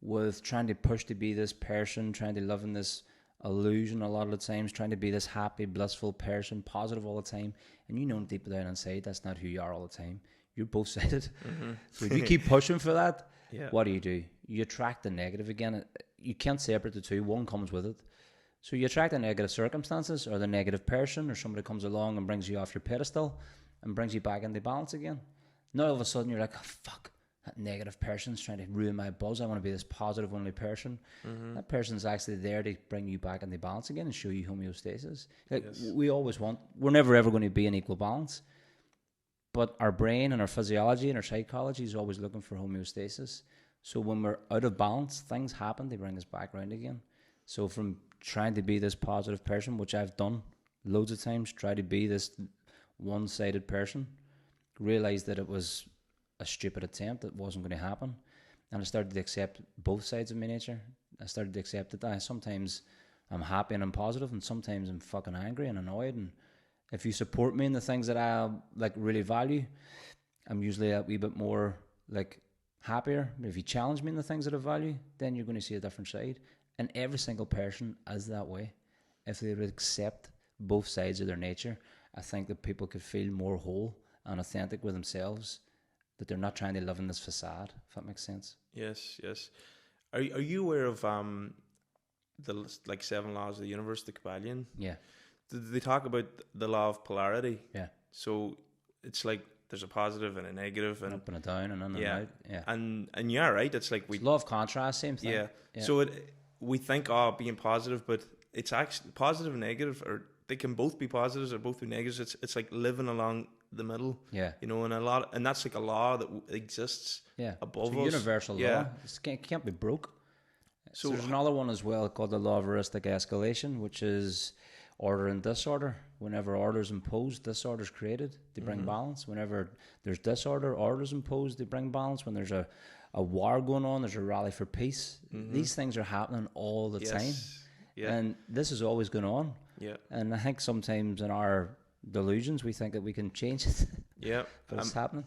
with trying to push to be this person, trying to live in this illusion a lot of the times, trying to be this happy, blissful person, positive all the time, and deep down inside that's not who you are all the time. You're both-sided. Mm-hmm. So if you keep pushing for that, what do? You attract the negative again. You can't separate the two. One comes with it. So you attract the negative circumstances or the negative person, or somebody comes along and brings you off your pedestal and brings you back into balance again. Now all of a sudden you're like, oh, fuck, that negative person's trying to ruin my buzz. I want to be this positive only person. Mm-hmm. That person's actually there to bring you back into balance again and show you homeostasis. Like, we're never ever going to be in equal balance. But our brain and our physiology and our psychology is always looking for homeostasis. So when we're out of balance, things happen, they bring us back around again. So from trying to be this positive person, which I've done loads of times, try to be this one-sided person, realized that it was a stupid attempt, it wasn't going to happen, and I started to accept both sides of my nature. I started to accept that sometimes I'm happy and I'm positive, and sometimes I'm fucking angry and annoyed, and if you support me in the things that I really value, I'm usually a wee bit more happier. But if you challenge me in the things that I value, then you're going to see a different side. And every single person is that way. If they would accept both sides of their nature, I think that people could feel more whole and authentic with themselves, that they're not trying to live in this facade, if that makes sense.
Yes. Are you aware of the 7 laws of the universe, the Kabbalion? Yeah. They talk about the law of polarity. Yeah. So it's like there's a positive and a negative, and
up and a down and in and out. Yeah.
And yeah, right. It's like
it's law of contrast, same thing.
Yeah. So we think being positive, but it's actually positive and negative, or they can both be positives or both be negatives. It's like living along the middle. Yeah. And that's like a law that exists. Yeah. Above us.
It's a universal law. It can't be broke. So there's another one as well called the law of heuristic escalation, which is order and disorder. Whenever order is imposed, disorder is created to bring balance. Whenever there's disorder, order is imposed to bring balance. When there's a war going on, there's a rally for peace. Mm-hmm. These things are happening all the time. Yeah. And this is always going on. Yeah. And I think sometimes in our delusions, we think that we can change it. Yeah. But it's happening.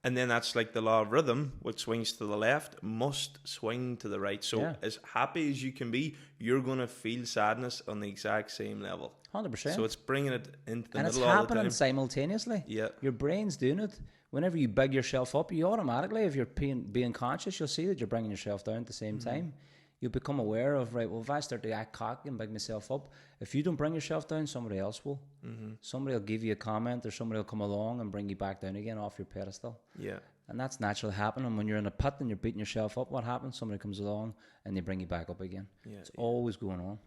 And then that's like the law of rhythm, which swings to the left, must swing to the right. So as happy as you can be, you're going to feel sadness on the exact same level.
100%.
So it's bringing it into the middle all the time.
And it's happening simultaneously. Yeah. Your brain's doing it. Whenever you big yourself up, you automatically, if you're being conscious, you'll see that you're bringing yourself down at the same time. you'll become aware of, right, well, if I start to act cocky and big myself up, if you don't bring yourself down, somebody else will. Somebody will give you a comment, or somebody will come along and bring you back down again off your pedestal.
Yeah.
And that's naturally happening. When you're in a pit and you're beating yourself up, what happens? Somebody comes along and they bring you back up again.
Yeah,
it's always going on.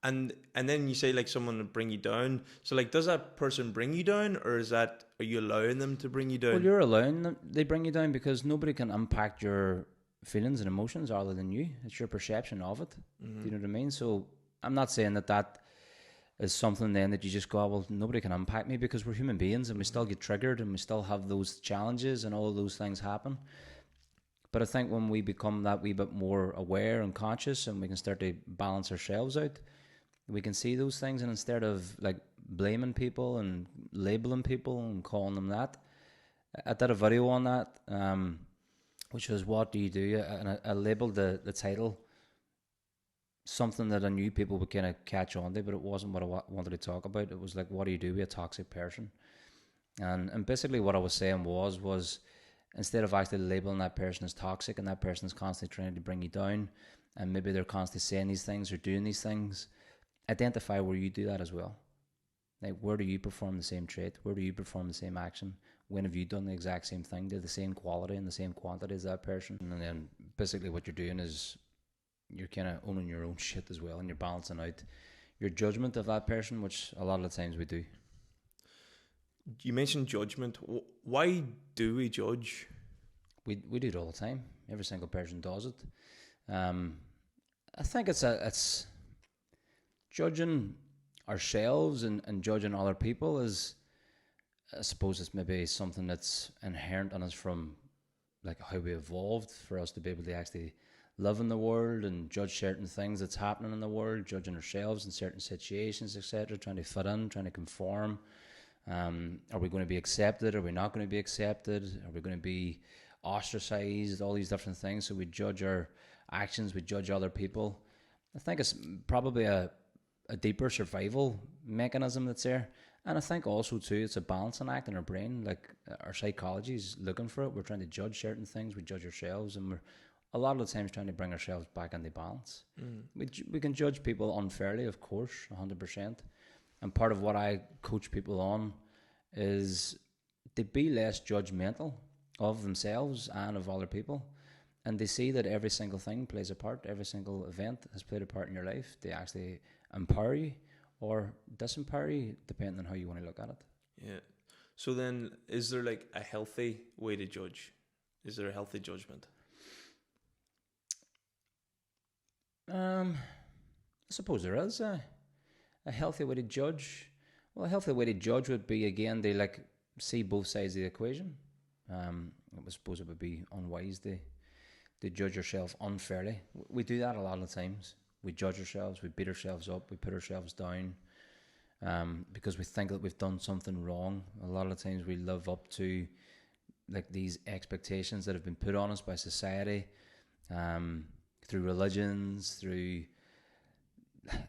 And then you say like someone will bring you down. So like, does that person bring you down, or are you allowing them to bring you down?
Well, you're allowing them. They bring you down because nobody can impact your feelings and emotions other than you. It's your perception of it. Do you know what I mean? So I'm not saying that is something then that you just go, well, nobody can impact me, because we're human beings and we still get triggered and we still have those challenges and all of those things happen. But I think when we become that wee bit more aware and conscious, and we can start to balance ourselves out, we can see those things, and instead of like blaming people and labeling people and calling them that, I did a video on that, which was, what do you do? And I labeled the title something that I knew people would kind of catch on to, but it wasn't what I wanted to talk about. It was like, what do you do with a toxic person? And basically what I was saying was instead of actually labeling that person as toxic, and that person is constantly trying to bring you down, and maybe they're constantly saying these things or doing these things, identify where you do that as well. Like, where do you perform the same trait? Where do you perform the same action? When have you done the exact same thing, to the same quality and the same quantity as that person? And then basically what you're doing is you're kind of owning your own shit as well, and you're balancing out your judgment of that person, which a lot of the times we do.
You mentioned judgment. Why do we judge?
We do it all the time. Every single person does it. I think it's judging ourselves and judging other people is, I suppose it's maybe something that's inherent in us from like how we evolved, for us to be able to actually live in the world and judge certain things that's happening in the world, judging ourselves in certain situations, etc., trying to fit in, trying to conform. Are we going to be accepted? Are we not going to be accepted? Are we going to be ostracized? All these different things. So we judge our actions, we judge other people. I think it's probably a deeper survival mechanism that's there. And I think also too, it's a balancing act in our brain. Like, our psychology is looking for it. We're trying to judge certain things. We judge ourselves, and we're a lot of the times trying to bring ourselves back into balance. We can judge people unfairly, of course, 100%. And part of what I coach people on is to be less judgmental of themselves and of other people. And they see that every single thing plays a part. Every single event has played a part in your life. They actually empower you or disempower you, depending on how you want to look at it.
Yeah. So then, is there like a healthy way to judge? Is there a healthy judgment?
I suppose there is a healthy way to judge. Well, a healthy way to judge would be, again, they like see both sides of the equation. I suppose it would be unwise to judge yourself unfairly. We do that a lot of the times. We judge ourselves, we beat ourselves up, we put ourselves down, because we think that we've done something wrong. A lot of the times we live up to like these expectations that have been put on us by society, through religions, through,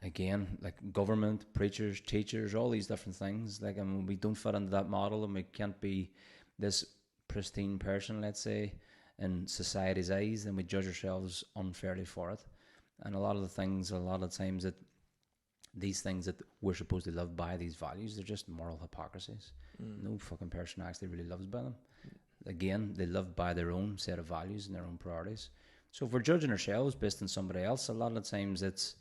again, like government, preachers, teachers, all these different things. Like, and we don't fit into that model, and we can't be this pristine person, let's say, in society's eyes, then we judge ourselves unfairly for it. And a lot of the times that these things that we're supposed to live by, these values, they're just moral hypocrisies. No fucking person actually really lives by them. Again, they live by their own set of values and their own priorities. So if we're judging ourselves based on somebody else, a lot of the times it's,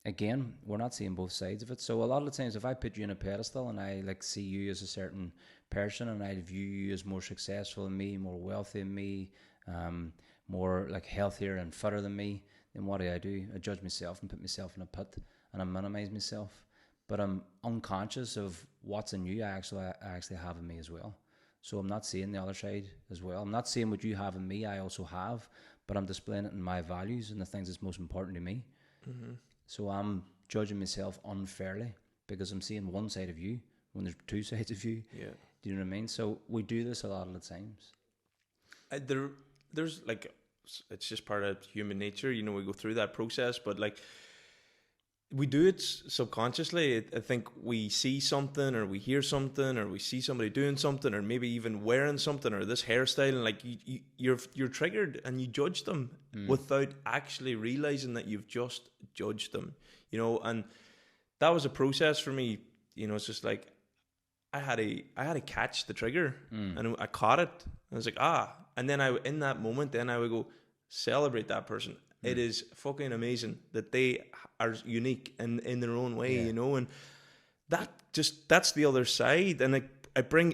again, we're not seeing both sides of it. So a lot of the times, if I put you in a pedestal and I like see you as a certain person, and I view you as more successful than me, more wealthy than me, more like healthier and fitter than me, then what do? I judge myself and put myself in a pit, and I minimize myself. But I'm unconscious of what's in you I actually have in me as well. So I'm not seeing the other side as well. I'm not seeing what you have in me I also have, but I'm displaying it in my values and the things that's most important to me. So I'm judging myself unfairly because I'm seeing one side of you when there's two sides of you.
Yeah.
Do you know what I mean? So we do this a lot of the times.
There's like, it's just part of human nature. You know, we go through that process, but like we do it subconsciously. I think we see something, or we hear something, or we see somebody doing something, or maybe even wearing something, or this hairstyle, and like you're triggered and you judge them without actually realizing that you've just judged them, you know. And that was a process for me, you know. It's just like I had to catch the trigger, and I caught it. I was like, and then in that moment, then I would go celebrate that person. It is fucking amazing that they are unique in their own way, you know. And that's the other side, and it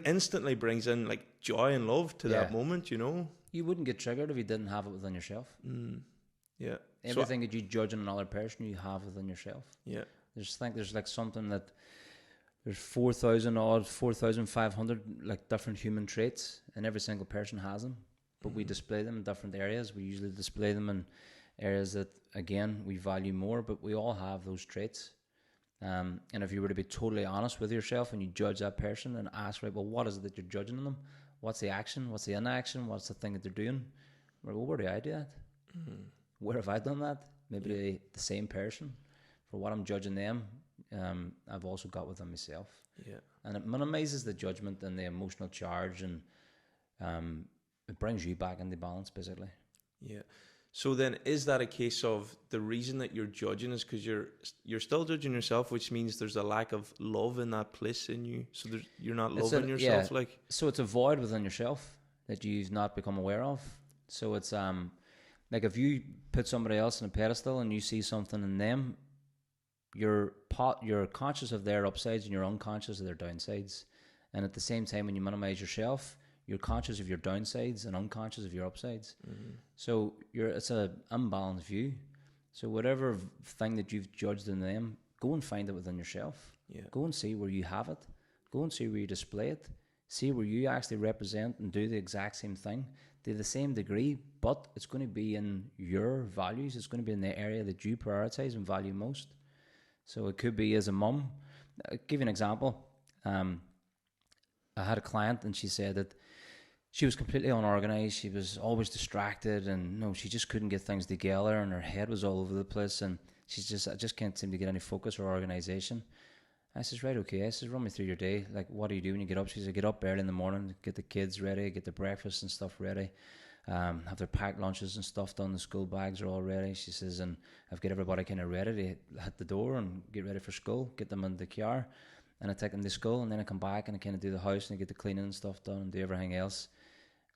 instantly brings in like joy and love to that moment, you know.
You wouldn't get triggered if you didn't have it within yourself.
Yeah.
Everything that you judge in another person, you have within yourself.
Yeah.
There's like something that there's 4,500 like different human traits, and every single person has them. But we display them in different areas. We usually display them in areas that, again, we value more, but we all have those traits. And if you were to be totally honest with yourself and you judge that person and ask, right, well, what is it that you're judging in them? What's the action? What's the inaction? What's the thing that they're doing? Well, where do I do that? Where have I done that? Maybe the same person. For what I'm judging them, I've also got within myself.
Yeah.
And it minimizes the judgment and the emotional charge, and it brings you back into balance, basically.
Yeah. So then, is that a case of the reason that you're judging is because you're still judging yourself, which means there's a lack of love in that place in you? So you're not loving yourself, like.
So it's a void within yourself that you've not become aware of. So it's like if you put somebody else on a pedestal and you see something in them, you're conscious of their upsides and you're unconscious of their downsides. And at the same time, when you minimize yourself, you're conscious of your downsides and unconscious of your upsides. So it's an unbalanced view. So whatever thing that you've judged in them, go and find it within yourself.
Yeah.
Go and see where you have it. Go and see where you display it. See where you actually represent and do the exact same thing to the same degree, but it's going to be in your values. It's going to be in the area that you prioritize and value most. So it could be as a mum. I'll give you an example. I had a client and she said that she was completely unorganized. She was always distracted, and she just couldn't get things together, and her head was all over the place, and I just can't seem to get any focus or organization. I says, right, okay. I says, run me through your day. Like, what do you do when you get up? She says, I get up early in the morning, get the kids ready, get the breakfast and stuff ready, have their packed lunches and stuff done. The school bags are all ready. She says, and I've got everybody kind of ready to hit the door and get ready for school, get them in the car, and I take them to school, and then I come back and I kind of do the house and I get the cleaning and stuff done and do everything else.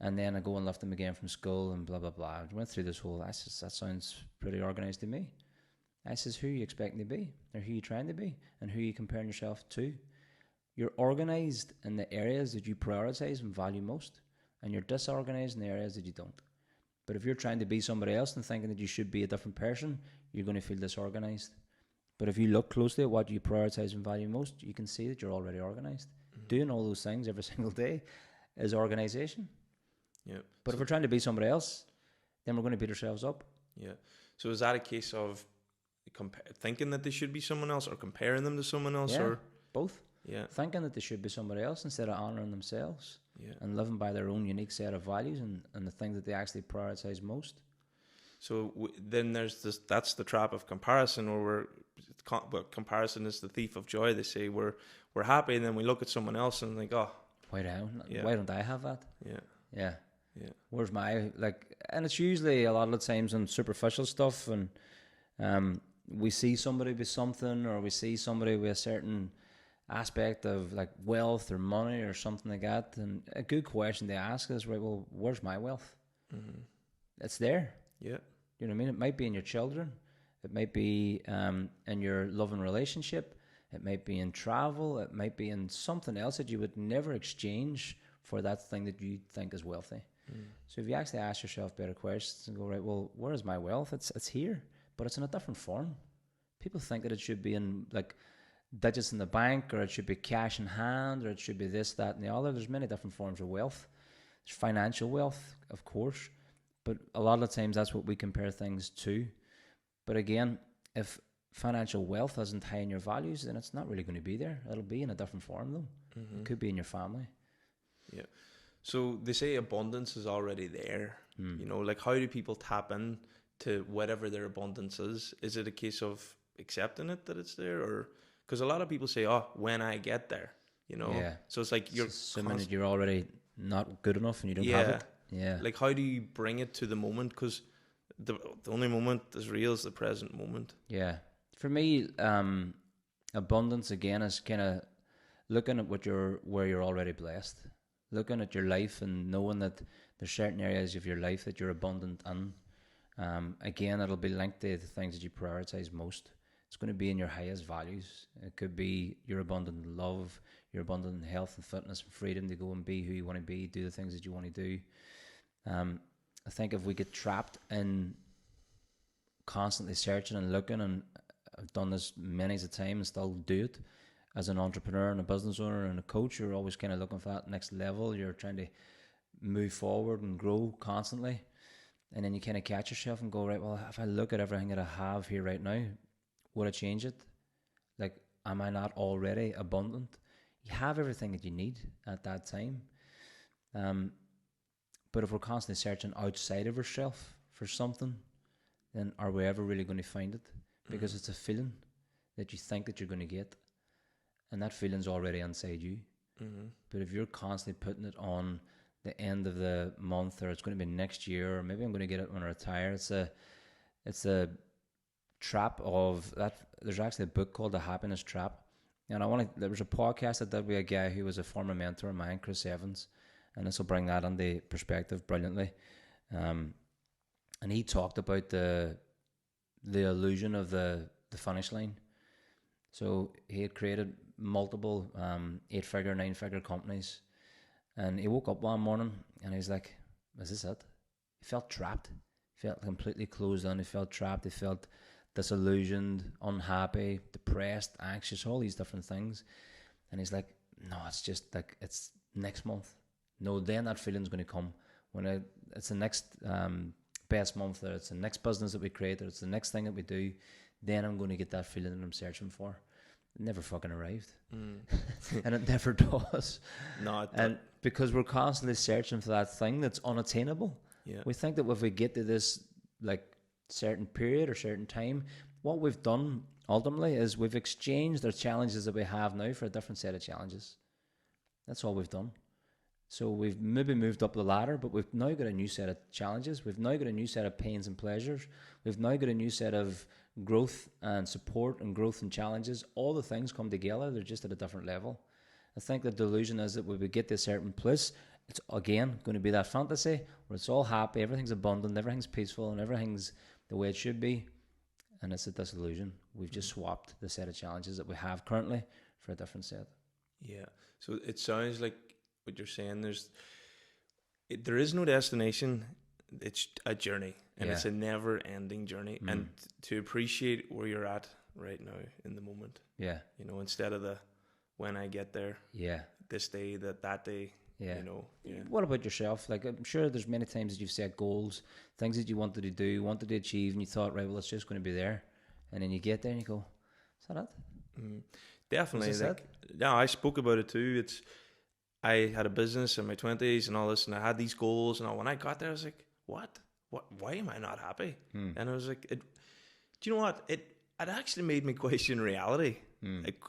And then I go and lift them again from school and blah, blah, blah. I went through this whole, I says, that sounds pretty organised to me. I says, who are you expecting to be? Or who are you trying to be? And who are you comparing yourself to? You're organised in the areas that you prioritise and value most, and you're disorganised in the areas that you don't. But if you're trying to be somebody else and thinking that you should be a different person, you're going to feel disorganised. But if you look closely at what you prioritise and value most, you can see that you're already organised. Doing all those things every single day is organisation.
Yeah.
But if we're trying to be somebody else, then we're going to beat ourselves up.
Yeah. So is that a case of thinking that they should be someone else, or comparing them to someone else, or
both?
Yeah.
Thinking that they should be somebody else instead of honouring themselves.
Yeah.
And living by their own unique set of values and the thing that they actually prioritise most.
So then there's this. That's the trap of comparison, where comparison is the thief of joy. They say we're happy, and then we look at someone else and think,
why don't I have that?
Yeah.
Where's my, and it's usually a lot of the times on superficial stuff, and we see somebody with something, or we see somebody with a certain aspect of like wealth or money or something like that, and a good question to ask is, right, well, where's my wealth? It's there.
Yeah.
You know what I mean? It might be in your children, it might be in your loving relationship, it might be in travel, it might be in something else that you would never exchange for that thing that you think is wealthy. So if you actually ask yourself better questions and go, right, well, where is my wealth? It's here, but it's in a different form. People think that it should be in like digits in the bank, or it should be cash in hand, or it should be this, that, and the other. There's many different forms of wealth. There's financial wealth, of course, but a lot of the times that's what we compare things to. But again, if financial wealth isn't high in your values, then it's not really going to be there. It'll be in a different form though. It could be in your family.
Yeah. So they say abundance is already there. You know, like how do people tap in to whatever their abundance is? Is it a case of accepting it that it's there, or because a lot of people say, "Oh, when I get there," you know.
Yeah.
So it's like you're
assuming that you're already not good enough and you don't have it. Yeah.
Like, how do you bring it to the moment? Because the only moment that's real is the present moment.
Yeah. For me, abundance again is kind of looking at where you're already blessed, looking at your life and knowing that there's certain areas of your life that you're abundant in. Again, it'll be linked to the things that you prioritize most. It's going to be in your highest values. It could be your abundant in love, your abundant in health and fitness and freedom to go and be who you want to be, do the things that you want to do. I think if we get trapped in constantly searching and looking, and I've done this many a time and still do it as an entrepreneur and a business owner and a coach, you're always kind of looking for that next level. You're trying to move forward and grow constantly. And then you kind of catch yourself and go, right, well, if I look at everything that I have here right now, would I change it? Like, am I not already abundant? You have everything that you need at that time. But if we're constantly searching outside of ourselves for something, then are we ever really going to find it? Because it's a feeling that you think that you're going to get, and that feeling's already inside you. But if you're constantly putting it on the end of the month, or it's going to be next year, or maybe I'm going to get it when I retire, it's a trap of that. There's actually a book called The Happiness Trap, and there was a podcast I did with a guy who was a former mentor of mine, Chris Evans, and this will bring that into perspective brilliantly. And he talked about the illusion of the finish line. So he had created multiple 8-figure, 9-figure companies, and he woke up one morning and he's like, "Is this it?" He felt trapped. He felt completely closed in. He felt trapped. He felt disillusioned, unhappy, depressed, anxious, all these different things. And he's like, "No, it's just like, it's next month. No, then that feeling's going to come when it's the next best month, or it's the next business that we create, or it's the next thing that we do. Then I'm going to get that feeling that I'm searching for." It never fucking arrived. And it never does. And because we're constantly searching for that thing that's unattainable.
Yeah.
We think that if we get to this like certain period or certain time, what we've done ultimately is we've exchanged the challenges that we have now for a different set of challenges. That's all we've done. So we've maybe moved up the ladder, but we've now got a new set of challenges. We've now got a new set of pains and pleasures. We've now got a new set of growth and support and growth and challenges. All the things come together. They're just at a different level. I think the delusion is that when we get to a certain place, it's again going to be that fantasy where it's all happy, everything's abundant, everything's peaceful, and everything's the way it should be. And it's a disillusion. We've just swapped the set of challenges that we have currently for a different set.
Yeah. So it sounds like what you're saying, there is no destination. It's a journey, and it's a never-ending journey. And to appreciate where you're at right now in the moment, instead of the when I get there, this day, that day,
What about yourself? Like, I'm sure there's many times that you've set goals, things that you wanted to do, wanted to achieve, and you thought, right, well, it's just going to be there, and then you get there and you go, is that it?
Definitely. I spoke about it too. I had a business in my 20s and all this, and I had these goals, and when I got there, I was like, what? Why am I not happy? And I was like, do you know what? It actually made me question reality.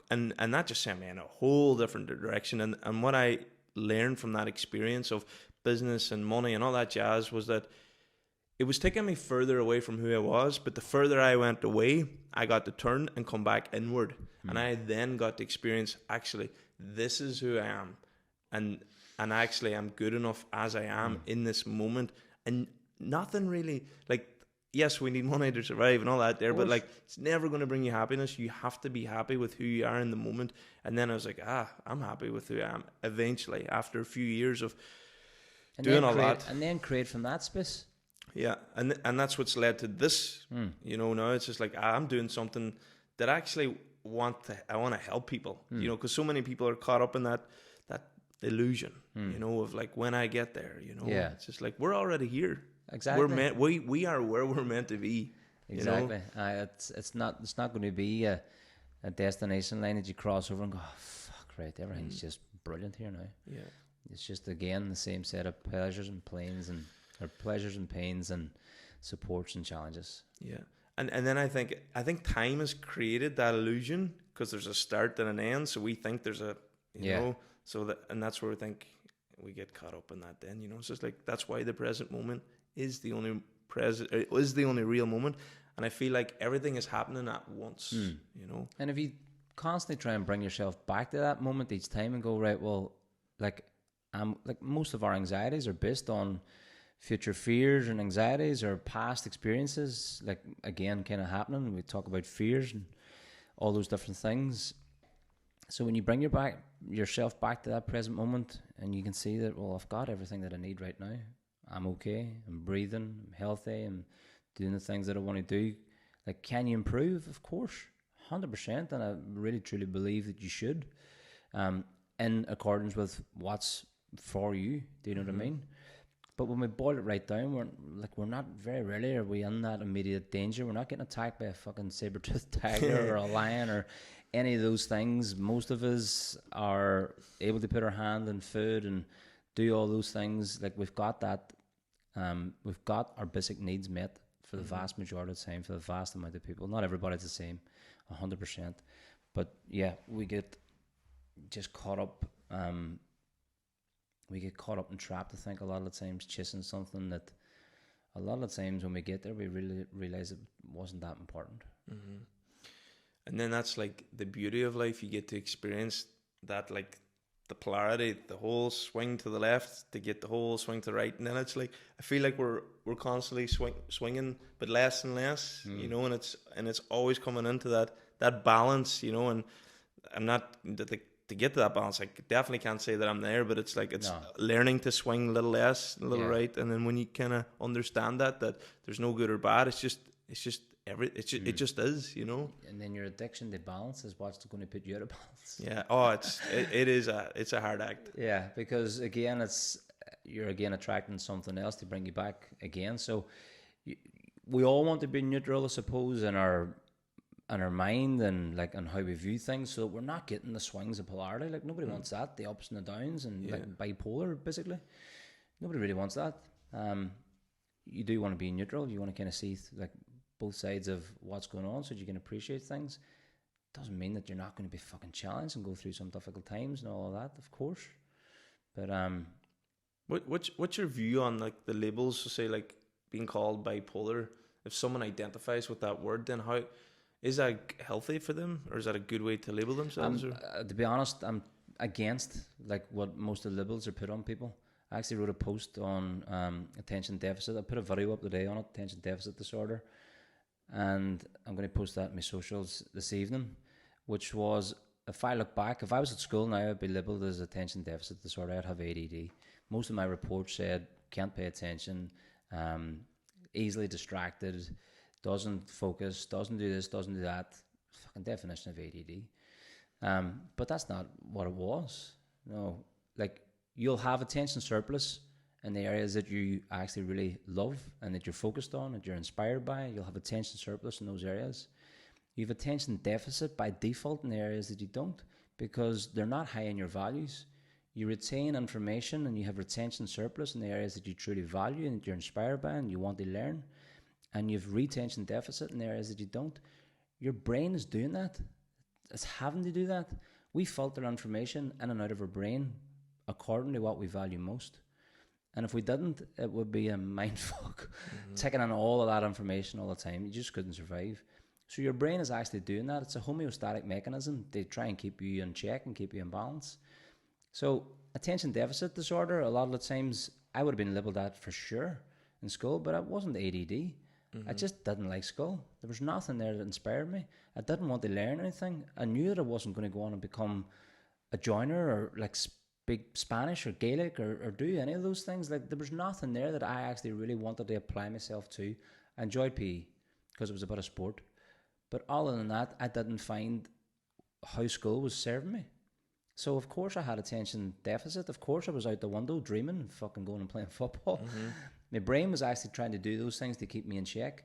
And that just sent me in a whole different direction. And what I learned from that experience of business and money and all that jazz was that it was taking me further away from who I was, but the further I went away, I got to turn and come back inward. And I then got to experience, actually, this is who I am. And actually I'm good enough as I am in this moment. And nothing really, like, yes, we need money to survive and all that there, but like, it's never going to bring you happiness. You have to be happy with who you are in the moment. And then I was like, I'm happy with who I am eventually, after a few years of doing all that.
And then create from that space.
Yeah, and that's what's led to this. Now it's just like, I'm doing something that I actually want to help people, because so many people are caught up in that illusion, of like, when I get there, it's just like, we're already here. Exactly. We are where we're meant to be.
Exactly. It's not going to be a destination line that you cross over and go, oh, fuck, right, everything's just brilliant here now. Yeah. It's just, again, the same set of pleasures and pains and supports and challenges.
Yeah. And then I think time has created that illusion because there's a start and an end, so we think there's a you know, so that, and that's where I think we get caught up in that. Then it's just like that's why the present moment is the only real moment, and I feel like everything is happening at once.
And if you constantly try and bring yourself back to that moment each time and go, right, well, like most of our anxieties are based on future fears and anxieties or past experiences, like again kind of happening. We talk about fears and all those different things. So when you bring yourself back to that present moment, and you can see that, well, I've got everything that I need right now. I'm okay. I'm breathing. I'm healthy. I'm doing the things that I want to do. Like, can you improve? Of course, 100%. And I really truly believe that you should, in accordance with what's for you. Do you know what I mean? But when we boil it right down, we're not, very rarely are we in that immediate danger. We're not getting attacked by a fucking saber-toothed tiger or a lion or any of those things. Most of us are able to put our hand in food and do all those things. Like, we've got that, we've got our basic needs met for the vast majority of the time, for the vast amount of people. Not everybody's the same, 100%. But yeah, we get just caught up. We get caught up and trapped, I think, a lot of the times, chasing something that a lot of the times when we get there, we really realize it wasn't that important.
And then that's like the beauty of life. You get to experience that, like the polarity, the whole swing to the left to get the whole swing to the right. And then it's like, I feel like we're constantly swinging, but less and less, and it's always coming into that balance, and I'm not, to get to that balance, I definitely can't say that I'm there, but it's like learning to swing a little less, a little right, and then when you kind of understand that there's no good or bad, it just is,
And then your addiction to balance is what's going to put you out of balance.
Yeah. Oh, it's a hard act.
Yeah, because again, you're again attracting something else to bring you back again. So we all want to be neutral, I suppose, in our mind and like on how we view things, so we're not getting the swings of polarity. Like, nobody wants that, the ups and the downs, and like bipolar, basically. Nobody really wants that. You do want to be neutral. You want to kind of see like both sides of what's going on, so you can appreciate things. Doesn't mean that you're not going to be fucking challenged and go through some difficult times and all of that, of course. But
what's your view on like the labels, to say like being called bipolar? If someone identifies with that word, then how is that healthy for them, or is that a good way to label themselves?
To be honest, I'm against like what most of the labels are put on people. I actually wrote a post on attention deficit. I put a video up today on it, attention deficit disorder, and I'm going to post that in my socials this evening, which was, if I look back, if I was at school now, I'd be labelled as attention deficit disorder. I'd have ADD. Most of my reports said can't pay attention, easily distracted, doesn't focus, doesn't do this, doesn't do that. Fucking definition of ADD. But that's not what it was. No, like, you'll have attention surplus in the areas that you actually really love and that you're focused on, that you're inspired by. You'll have attention surplus in those areas. You have attention deficit by default in the areas that you don't, because they're not high in your values. You retain information and you have retention surplus in the areas that you truly value and that you're inspired by and you want to learn. And you have retention deficit in the areas that you don't. Your brain is doing that. It's having to do that. We filter information in and out of our brain according to what we value most. And if we didn't, it would be a mindfuck. Taking in all of that information all the time, you just couldn't survive. So your brain is actually doing that. It's a homeostatic mechanism to try and keep you in check and keep you in balance. So attention deficit disorder, a lot of the times I would have been labelled that for sure in school, but it wasn't ADD. I just didn't like school. There was nothing there that inspired me. I didn't want to learn anything. I knew that I wasn't going to go on and become a joiner or like speak Spanish or Gaelic or do any of those things. Like, there was nothing there that I actually really wanted to apply myself to. I enjoyed PE because it was about a sport. But other than that, I didn't find how school was serving me. So of course I had attention deficit. Of course I was out the window dreaming and fucking going and playing football. My brain was actually trying to do those things to keep me in check.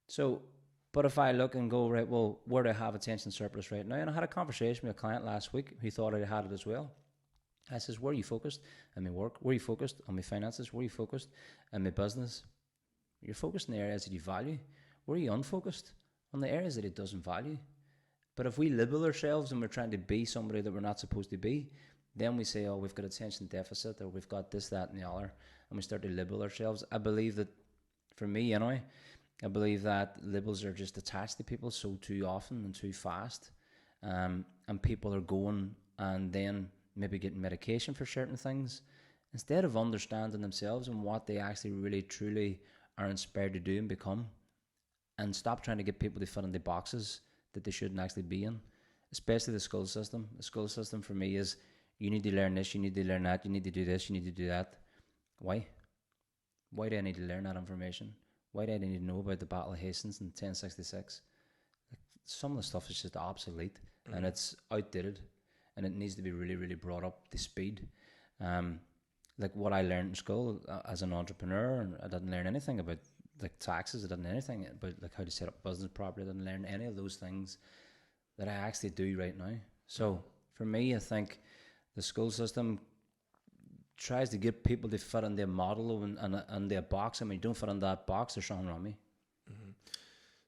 So, but if I look and go, right, well, where do I have attention surplus right now? And I had a conversation with a client last week who thought I had it as well. I says, where are you focused? On my work? Where are you focused? On my finances? Where are you focused? On my business? You're focused in the areas that you value. Where are you unfocused? On the areas that it doesn't value. But if we label ourselves and we're trying to be somebody that we're not supposed to be, then we say, oh, we've got attention deficit, or we've got this, that, and the other, and we start to label ourselves. I believe that, for me anyway, I believe that labels are just attached to people so too often and too fast. And people are going and then maybe getting medication for certain things, instead of understanding themselves and what they actually really truly are inspired to do and become, and stop trying to get people to fit in the boxes that they shouldn't actually be in, especially the school system. The school system for me is, you need to learn this, you need to learn that, you need to do this, you need to do that. Why? Why do I need to learn that information? Why do I need to know about the Battle of Hastings in 1066? Like, some of the stuff is just obsolete and it's outdated, and it needs to be really, really brought up to speed. Like what I learned in school as an entrepreneur, I didn't learn anything about like taxes. I didn't know anything about like how to set up business properly. I didn't learn any of those things that I actually do right now. So for me, I think the school system tries to get people to fit in their model and their box. I mean, you don't fit in that box, there's something wrong with me.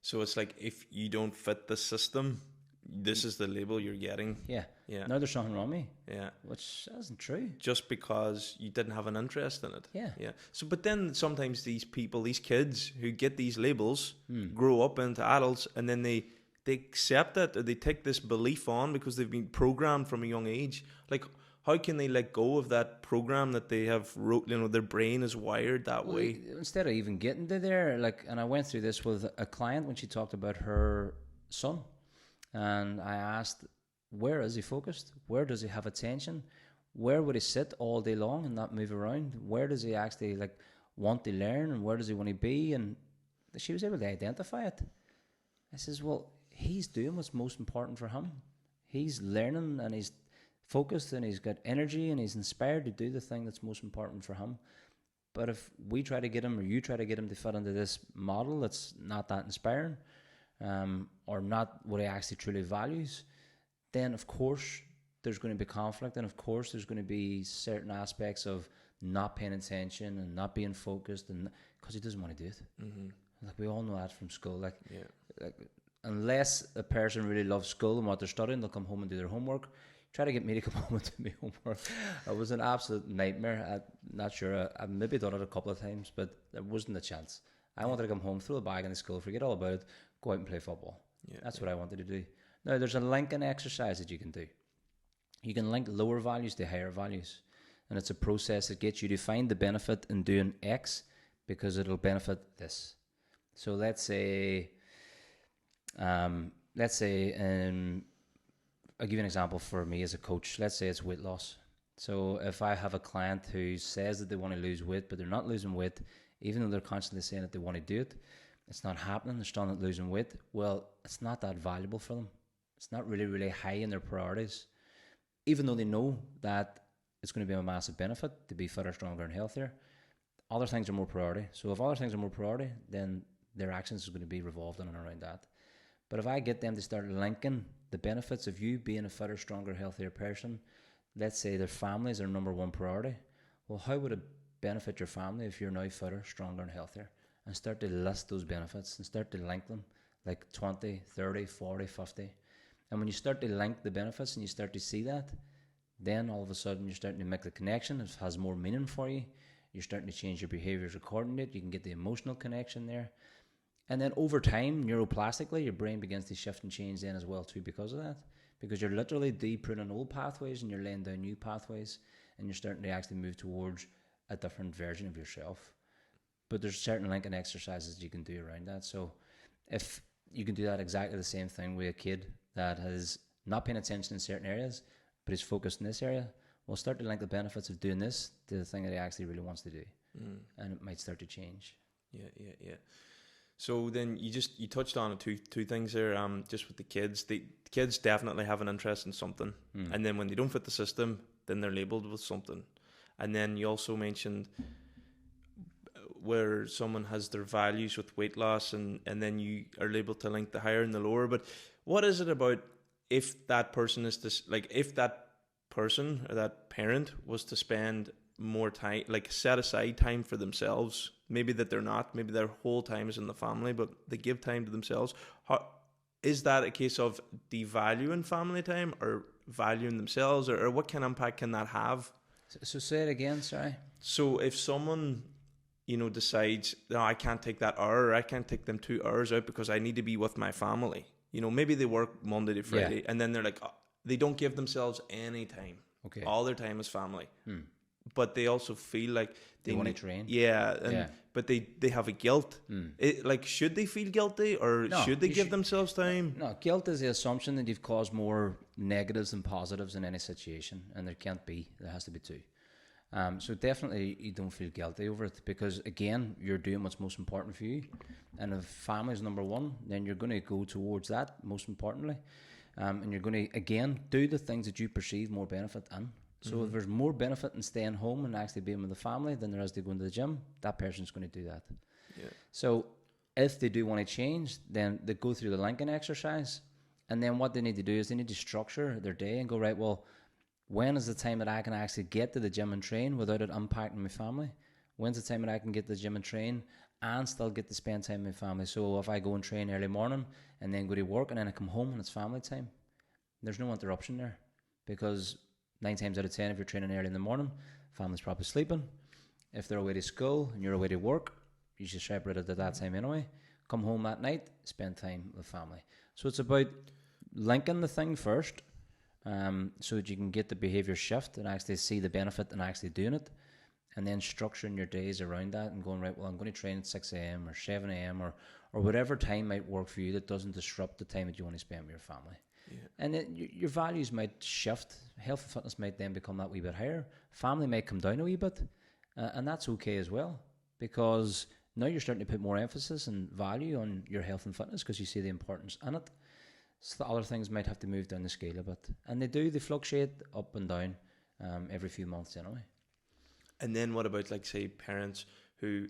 So it's like, if you don't fit the system, this is the label you're getting.
Yeah.
Yeah.
Now there's something wrong with me.
Yeah.
Which isn't true.
Just because you didn't have an interest in it.
Yeah.
Yeah. So, but then sometimes these people, these kids who get these labels, grow up into adults, and then they accept it, or they take this belief on because they've been programmed from a young age. Like, how can they let go of that program that they have wrote? You know, their brain is wired that way.
Instead of even getting to there, like, and I went through this with a client when she talked about her son, and I asked, where is he focused? Where does he have attention? Where would he sit all day long and not move around? Where does he actually like want to learn, and where does he want to be? And she was able to identify it. I says, well, he's doing what's most important for him. He's learning and he's focused and he's got energy and he's inspired to do the thing that's most important for him. But if we try to get him, or you try to get him to fit into this model that's not that inspiring, or not what he actually truly values, then of course there's going to be conflict, and of course there's going to be certain aspects of not paying attention and not being focused, and because he doesn't want to do it. Like, we all know that from school. Like unless a person really loves school and what they're studying, they'll come home and do their homework. Try to get me to come home and do my homework. It was an absolute nightmare. I'm not sure. I've maybe done it a couple of times, but there wasn't a chance. I wanted to come home, throw a bag in the school, forget all about it, go out and play football. That's what I wanted to do. Now, there's a linking exercise that you can do. You can link lower values to higher values. And it's a process that gets you to find the benefit in doing X because it'll benefit this. So let's say I'll give you an example for me as a coach. Let's say it's weight loss. So if I have a client who says that they want to lose weight, but they're not losing weight, even though they're constantly saying that they want to do it, it's not happening, they're still not losing weight, well, it's not that valuable for them. It's not really, really high in their priorities. Even though they know that it's going to be a massive benefit to be fitter, stronger, and healthier, other things are more priority. So if other things are more priority, then their actions are going to be revolved in and around that. But if I get them to start linking the benefits of you being a fitter, stronger, healthier person, let's say their family is their number one priority. Well, how would it benefit your family if you're now fitter, stronger, and healthier? And start to list those benefits and start to link them, like 20, 30, 40, 50. And when you start to link the benefits and you start to see that, then all of a sudden you're starting to make the connection. It has more meaning for you. You're starting to change your behaviors according to it. You can get the emotional connection there. And then over time, neuroplastically, your brain begins to shift and change then as well too because of that. Because you're literally de-pruning old pathways and you're laying down new pathways, and you're starting to actually move towards a different version of yourself. But there's certain linking exercises you can do around that. So if you can do that exactly the same thing with a kid that has not paying attention in certain areas, but is focused in this area, we'll start to link the benefits of doing this to the thing that he actually really wants to do. And it might start to change.
Yeah. So then you touched on two things there. Just with the kids, the kids definitely have an interest in something, and then when they don't fit the system, then they're labelled with something. And then you also mentioned where someone has their values with weight loss, and then you are able to link the higher and the lower. But what is it about if that person is this, like if that person or that parent was to spend more time, like set aside time for themselves. Maybe that they're not, maybe their whole time is in the family, but they give time to themselves. How is that a case of devaluing family time or valuing themselves, or what kind of impact can that have?
So say it again, sorry.
So if someone, decides, no, I can't take that hour, or I can't take them 2 hours out because I need to be with my family. Maybe they work Monday to Friday, and then they're like, they don't give themselves any time.
Okay.
All their time is family. But they also feel like
they want to train.
Yeah, but they have a guilt. Should they feel guilty, or should they give themselves time?
No, guilt is the assumption that you've caused more negatives than positives in any situation, and there can't be. There has to be two. So definitely you don't feel guilty over it, because again, you're doing what's most important for you, and if family is number one, then you're going to go towards that most importantly, and you're going to again do the things that you perceive more benefit in. So if there's more benefit in staying home and actually being with the family than there is to going to the gym, that person's going to do that.
Yeah.
So if they do want to change, then they go through the linking exercise, and then what they need to do is they need to structure their day and go, right, well, when is the time that I can actually get to the gym and train without it impacting my family? When's the time that I can get to the gym and train and still get to spend time with my family? So if I go and train early morning and then go to work and then I come home and it's family time, there's no interruption there, because 9 times out of 10, if you're training early in the morning, family's probably sleeping. If they're away to school and you're away to work, you should separate it at that time anyway. Come home at night, spend time with family. So it's about linking the thing first, so that you can get the behaviour shift and actually see the benefit in actually doing it, and then structuring your days around that and going, right, well, I'm going to train at 6 a.m. or 7 a.m. or whatever time might work for you that doesn't disrupt the time that you want to spend with your family. Yeah. And then your values might shift. Health and fitness might then become that wee bit higher. Family might come down a wee bit, and that's okay as well, because now you're starting to put more emphasis and value on your health and fitness because you see the importance in it. So the other things might have to move down the scale a bit, and they fluctuate up and down every few months anyway.
And then what about, like, say, parents who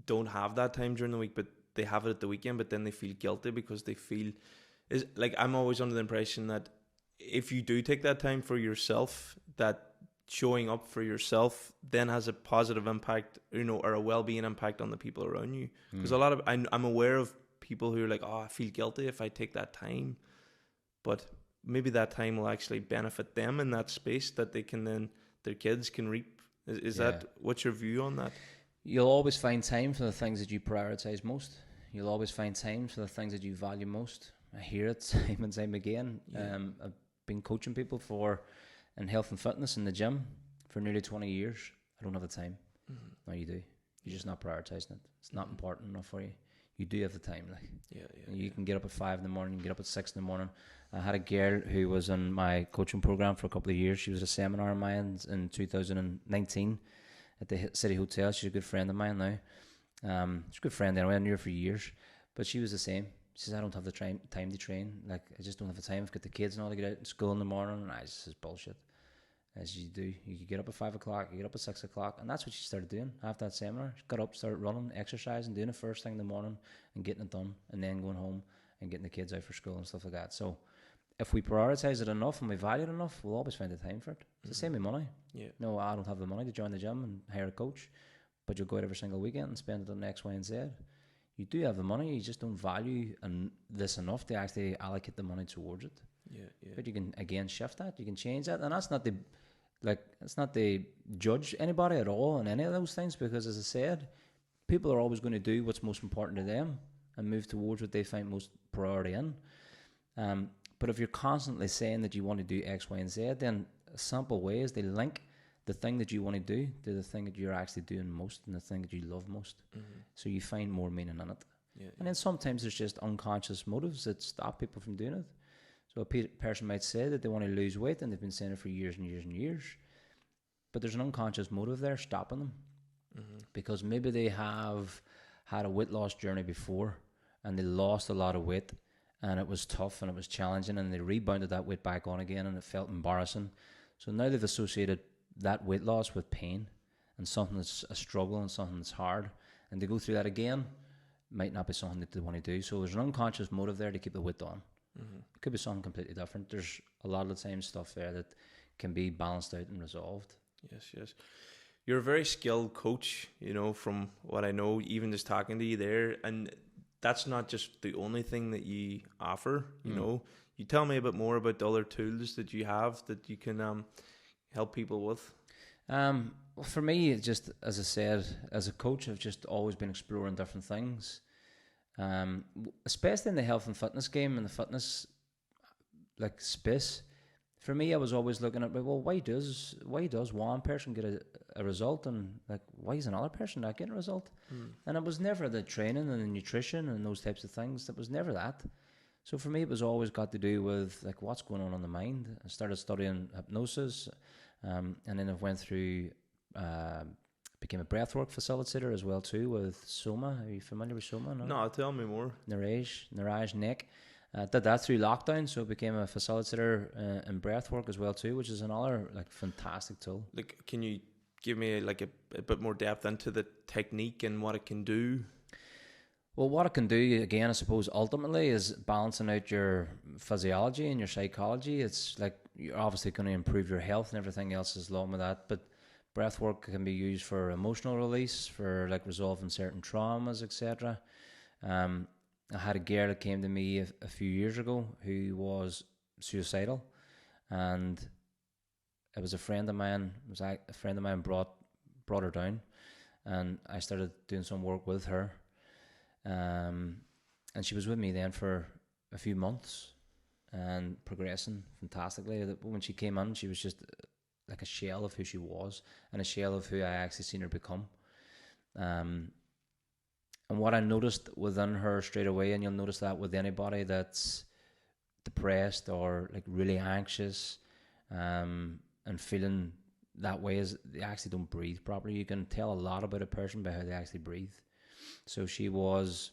don't have that time during the week, but they have it at the weekend, but then they feel guilty because they feel, is like, I'm always under the impression that if you do take that time for yourself, that showing up for yourself then has a positive impact, or a well-being impact on the people around you. Because a lot of, I'm aware of people who are like, oh, I feel guilty if I take that time, but maybe that time will actually benefit them in that space that they can then, their kids can reap. Is that, what's your view on that?
You'll always find time for the things that you prioritize most. You'll always find time for the things that you value most. I hear it time and time again. I've been coaching people in health and fitness in the gym for nearly 20 years. I don't have the time. No, you do. You're just not prioritizing it. It's not important enough for you. You do have the time, like. You can get up at 5 in the morning, you can get up at 6 in the morning. I had a girl who was in my coaching program for a couple of years. She was at a seminar of mine in 2019 at the City Hotel. She's a good friend of mine now. She's a good friend anyway. I knew her for years, but she was the same. She says, I don't have the time to train. Like, I just don't have the time. I've got the kids and all to get out to school in the morning. And this is bullshit. As you do, you could get up at 5 o'clock, you get up at 6 o'clock, and that's what she started doing after that seminar. She got up, started running, exercising, doing it first thing in the morning, and getting it done, and then going home and getting the kids out for school and stuff like that. So, if we prioritize it enough and we value it enough, we'll always find the time for it. It's the same with money. No, I don't have the money to join the gym and hire a coach, but you'll go out every single weekend and spend it on X, Y, and Z. You do have the money, you just don't value this enough to actually allocate the money towards it. But you can again shift that, you can change that, and that's not to judge anybody at all on any of those things, because as I said, people are always going to do what's most important to them and move towards what they find most priority in. But if you're constantly saying that you want to do X, Y, and Z, then a simple way is they link the thing that you want to do to the thing that you're actually doing most and the thing that you love most. So you find more meaning in it. And then sometimes there's just unconscious motives that stop people from doing it. So a person might say that they want to lose weight and they've been saying it for years and years and years, but there's an unconscious motive there stopping them, because maybe they have had a weight loss journey before and they lost a lot of weight and it was tough and it was challenging, and they rebounded that weight back on again and it felt embarrassing. So now they've associated that weight loss with pain and something that's a struggle and something that's hard, and to go through that again might not be something that they want to do. So there's an unconscious motive there to keep the weight on. It could be something completely different. There's a lot of the time stuff there that can be balanced out and resolved.
Yes. you're a very skilled coach, you know, from what I know, even just talking to you there. And that's not just the only thing that you offer, you know. You tell me a bit more about the other tools that you have that you can help people with.
Well, for me, it just, as I said, as a coach, I've just always been exploring different things, especially in the health and fitness game and the fitness like space. For me, I was always looking at, well, why does one person get a result, and like why is another person not getting a result? And it was never the training and the nutrition and those types of things. It was never that. So for me, it was always got to do with like what's going on in the mind. I started studying hypnosis, and then I went through, became a breathwork facilitator as well too with Soma. Are you familiar with Soma?
No, tell me more.
Niraj Nick. Did that through lockdown, so I became a facilitator in breathwork as well too, which is another like fantastic tool.
Like, can you give me like a bit more depth into the technique and what it can do?
Well, what it can do, again, I suppose, ultimately is balancing out your physiology and your psychology. It's like you're obviously going to improve your health and everything else is along with that. But breath work can be used for emotional release, for like resolving certain traumas, etc. I had a girl that came to me a few years ago who was suicidal, and it was a friend of mine. Brought her down, and I started doing some work with her. And she was with me then for a few months and progressing fantastically. When she came in, she was just like a shell of who she was and a shell of who I actually seen her become. And what I noticed within her straight away, and you'll notice that with anybody that's depressed or like really anxious, and feeling that way, is they actually don't breathe properly. You can tell a lot about a person by how they actually breathe. So she was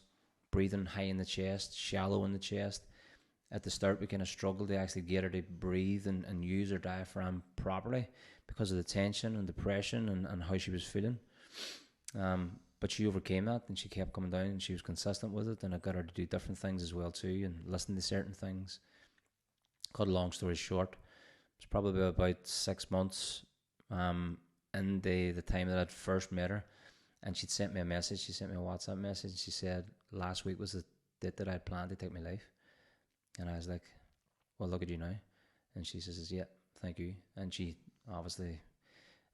breathing high in the chest, shallow in the chest. At the start, we kind of struggled to actually get her to breathe and use her diaphragm properly because of the tension and depression and how she was feeling. But she overcame that, and she kept coming down, and she was consistent with it, and I got her to do different things as well too, and listen to certain things. Cut a long story short, it was probably about 6 months in the time that I'd first met her. And she'd sent me a message. She sent me a WhatsApp message. And she said, last week was the date that I had planned to take my life. And I was like, well, look at you now. And she says, yeah, thank you. And she obviously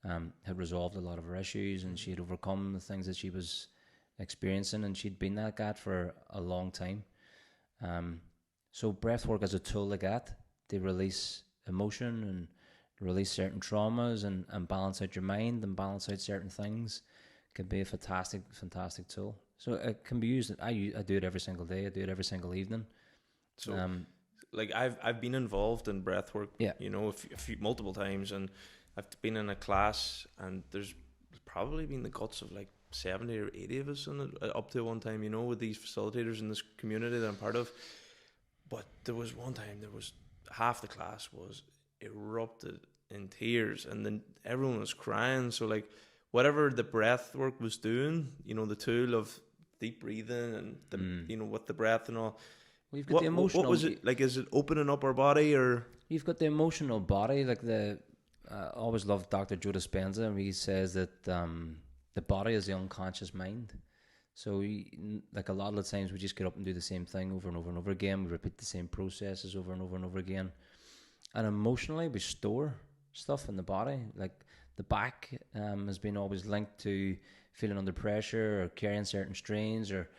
had resolved a lot of her issues, and she had overcome the things that she was experiencing, and she'd been like that for a long time. So breathwork as a tool like that, to release emotion and release certain traumas and balance out your mind and balance out certain things, can be a fantastic tool. So it can be used. I do it every single day. I do it every single evening.
So, like I've been involved in breathwork,
yeah,
you know, multiple times, and I've been in a class, and there's probably been the guts of like 70 or 80 of us in it, up to one time, you know, with these facilitators in this community that I'm part of. But there was one time, there was half the class was erupted in tears, and then everyone was crying. So like, whatever the breath work was doing, you know, the tool of deep breathing and the, you know, with the breath and all.
Well, you've got the emotional.
What was it like? Is it opening up our body, or
you've got the emotional body? Like I always loved Dr. Joe Dispenza, and he says that the body is the unconscious mind. So like a lot of the times we just get up and do the same thing over and over and over again. We repeat the same processes over and over and over again. And emotionally, we store stuff in the body. Like the back has been always linked to feeling under pressure or carrying certain strains, or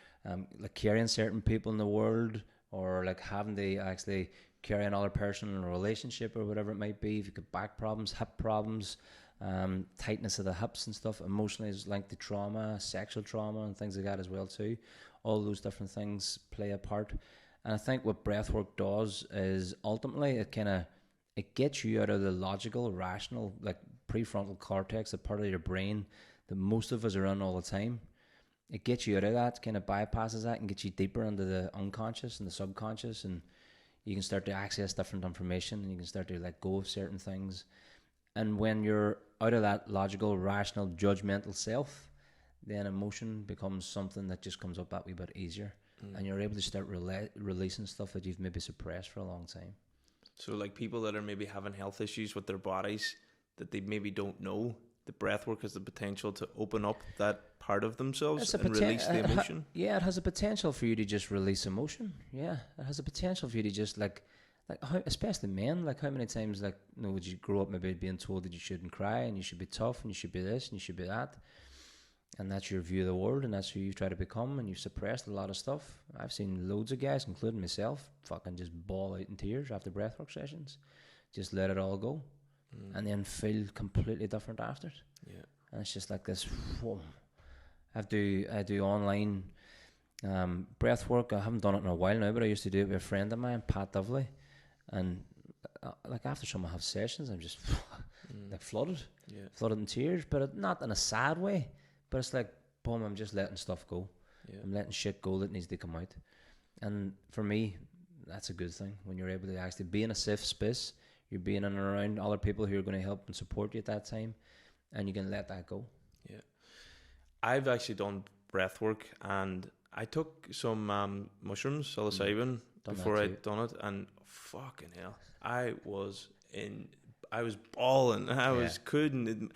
like carrying certain people in the world, or like having to actually carry another person in a relationship or whatever it might be. If you've got back problems, hip problems, tightness of the hips and stuff, emotionally is linked to trauma, sexual trauma and things like that as well too. All those different things play a part. And I think what breathwork does is ultimately it gets you out of the logical, rational, like prefrontal cortex, the part of your brain that most of us are in all the time. It gets you out of that, kind of bypasses that, and gets you deeper into the unconscious and the subconscious, and you can start to access different information, and you can start to let go of certain things. And when you're out of that logical, rational, judgmental self, then emotion becomes something that just comes up that wee bit easier, and you're able to start releasing stuff that you've maybe suppressed for a long time.
So like people that are maybe having health issues with their bodies that they maybe don't know, the breath work has the potential to open up that part of themselves
It's a
and release the emotion.
Yeah, it has a potential for you to just release emotion. Yeah, it has a potential for you to just like how, especially men. Like how many times like would you grow up maybe being told that you shouldn't cry and you should be tough and you should be this and you should be that, and that's your view of the world and that's who you try to become, and you've suppressed a lot of stuff. I've seen loads of guys, including myself, fucking just bawl out in tears after breathwork sessions, just let it all go, and then feel completely different after it.
Yeah,
and it's just like this. Whoa. I do online breath work. I haven't done it in a while now, but I used to do it with a friend of mine, Pat Dovely, and like after some of sessions, I'm just like flooded in tears, but not in a sad way. But it's like, boom, I'm just letting stuff go. Yeah. I'm letting shit go that needs to come out. And for me, that's a good thing when you're able to actually be in a safe space. You're being in and around other people who are going to help and support you at that time, and you can let that go.
Yeah. I've actually done breath work, and I took some mushrooms, psilocybin, before I'd done it, and fucking hell, I was bawling. Couldn't.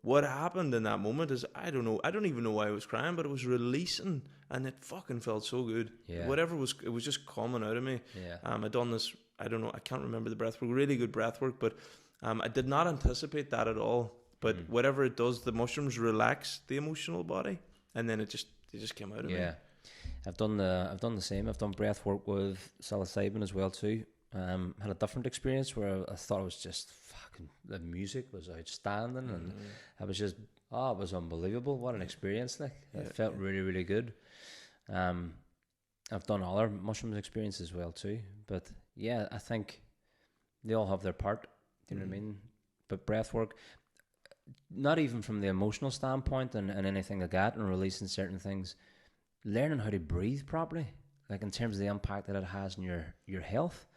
What happened in that moment is I don't know. I don't even know why I was crying, but it was releasing, and it fucking felt so good.
Yeah.
Whatever it was just coming out of me.
Yeah.
I'd done this. I don't know. I can't remember the breath work. Really good breath work, but I did not anticipate that at all. But whatever it does, the mushrooms relax the emotional body, and then it just came out of me.
Yeah, I've done the same. I've done breath work with psilocybin as well too. Had a different experience where I thought it was just fucking, the music was outstanding, and I was just, it was unbelievable. What an experience! Like it felt really, really good. I've done other mushrooms experiences as well too, but yeah, I think they all have their part. Do you know what I mean? But breath work, not even from the emotional standpoint and anything like that, and releasing certain things, learning how to breathe properly, like in terms of the impact that it has on your health,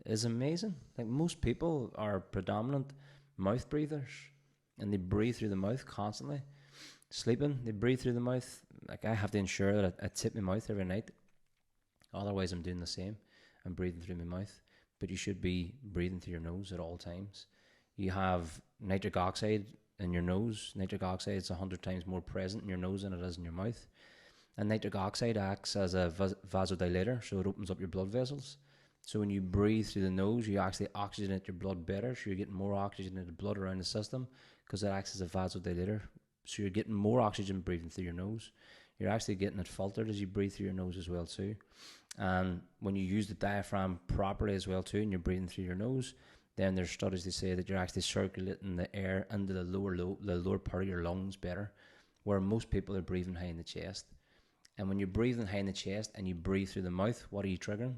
is amazing. Like most people are predominant mouth breathers, and they breathe through the mouth constantly. Sleeping, they breathe through the mouth. Like I have to ensure that I tip my mouth every night, otherwise I'm doing the same. I'm breathing through my mouth, but you should be breathing through your nose at all times. You have nitric oxide in your nose. Nitric oxide is 100 times more present in your nose than it is in your mouth. And nitric oxide acts as a vasodilator, so it opens up your blood vessels. So when you breathe through the nose, you actually oxygenate your blood better, so you're getting more oxygenated blood around the system because it acts as a vasodilator. So you're getting more oxygen breathing through your nose. You're actually getting it filtered as you breathe through your nose as well too. And when you use the diaphragm properly as well too, and you're breathing through your nose, then there's studies that say that you're actually circulating the air into the lower part of your lungs better, where most people are breathing high in the chest. And when you're breathing high in the chest and you breathe through the mouth, what are you triggering?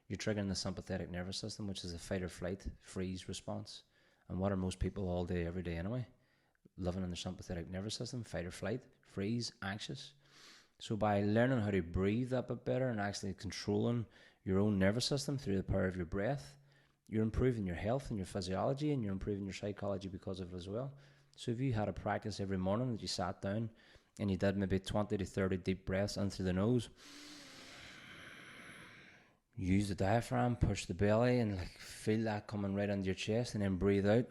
You're triggering the sympathetic nervous system, which is a fight or flight, freeze response. And what are most people all day, every day anyway? Living in their sympathetic nervous system, fight or flight, freeze, anxious. So by learning how to breathe a bit better and actually controlling your own nervous system through the power of your breath, you're improving your health and your physiology, and you're improving your psychology because of it as well. So if you had a practice every morning that you sat down and you did maybe 20 to 30 deep breaths in through the nose, use the diaphragm, push the belly, and like feel that coming right into your chest, and then breathe out.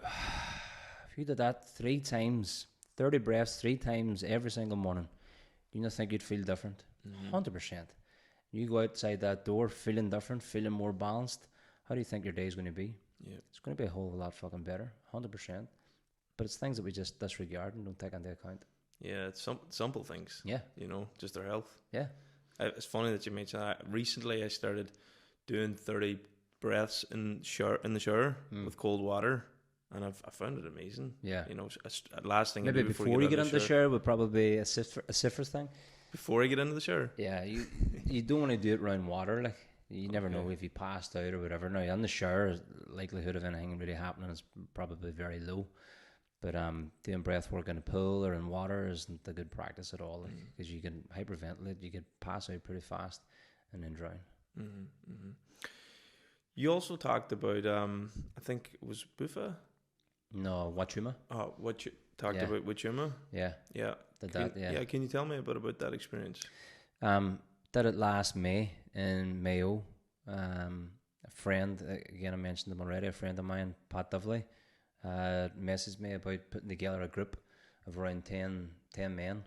If you did that 3 times, 30 breaths 3 times every single morning, do you not think you'd feel different? 100%. You go outside that door feeling different, feeling more balanced. How do you think your day is going to be? Yeah, it's going to be a whole lot fucking better, 100%. But it's things that we just disregard and don't take into account.
Yeah, it's simple things.
Yeah,
you know, just our health.
Yeah,
it's funny that you mentioned that. Recently, I started doing 30 breaths in the shower with cold water, and I found it amazing. Yeah, you know, last thing
maybe
I do
before you get into the shower would probably be a safer thing.
Before I get into the shower,
yeah, you don't want to do it around water, like. You never know if you passed out or whatever. Now, in the shower, likelihood of anything really happening is probably very low. But doing breath work in a pool or in water isn't a good practice at all, because you can hyperventilate, you could pass out pretty fast and then drown.
You also talked about, I think it was Bufa?
No, Wachuma.
Oh, what you talked about Wachuma?
Yeah.
Yeah. Can you tell me a bit about that experience?
Did it last May in Mayo. A friend, again I mentioned him already, a friend of mine, Pat Dovely, messaged me about putting together a group of around 10 men.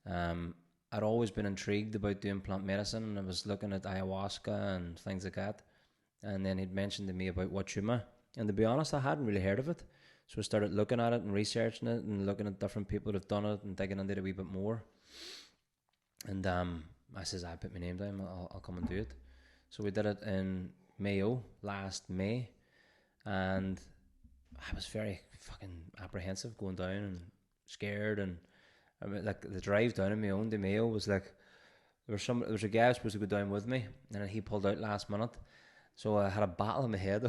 I'd always been intrigued about doing plant medicine, and I was looking at ayahuasca and things like that. And then he'd mentioned to me about Wachuma, and to be honest, I hadn't really heard of it. So I started looking at it and researching it and looking at different people that have done it and digging into it a wee bit more. And I says, I put my name down, I'll come and do it. So we did it in Mayo last May, and I was very fucking apprehensive going down and scared. And I mean, like the drive down on my own to Mayo was like, there was a guy who was supposed to go down with me, and then he pulled out last minute. So I had a battle in my head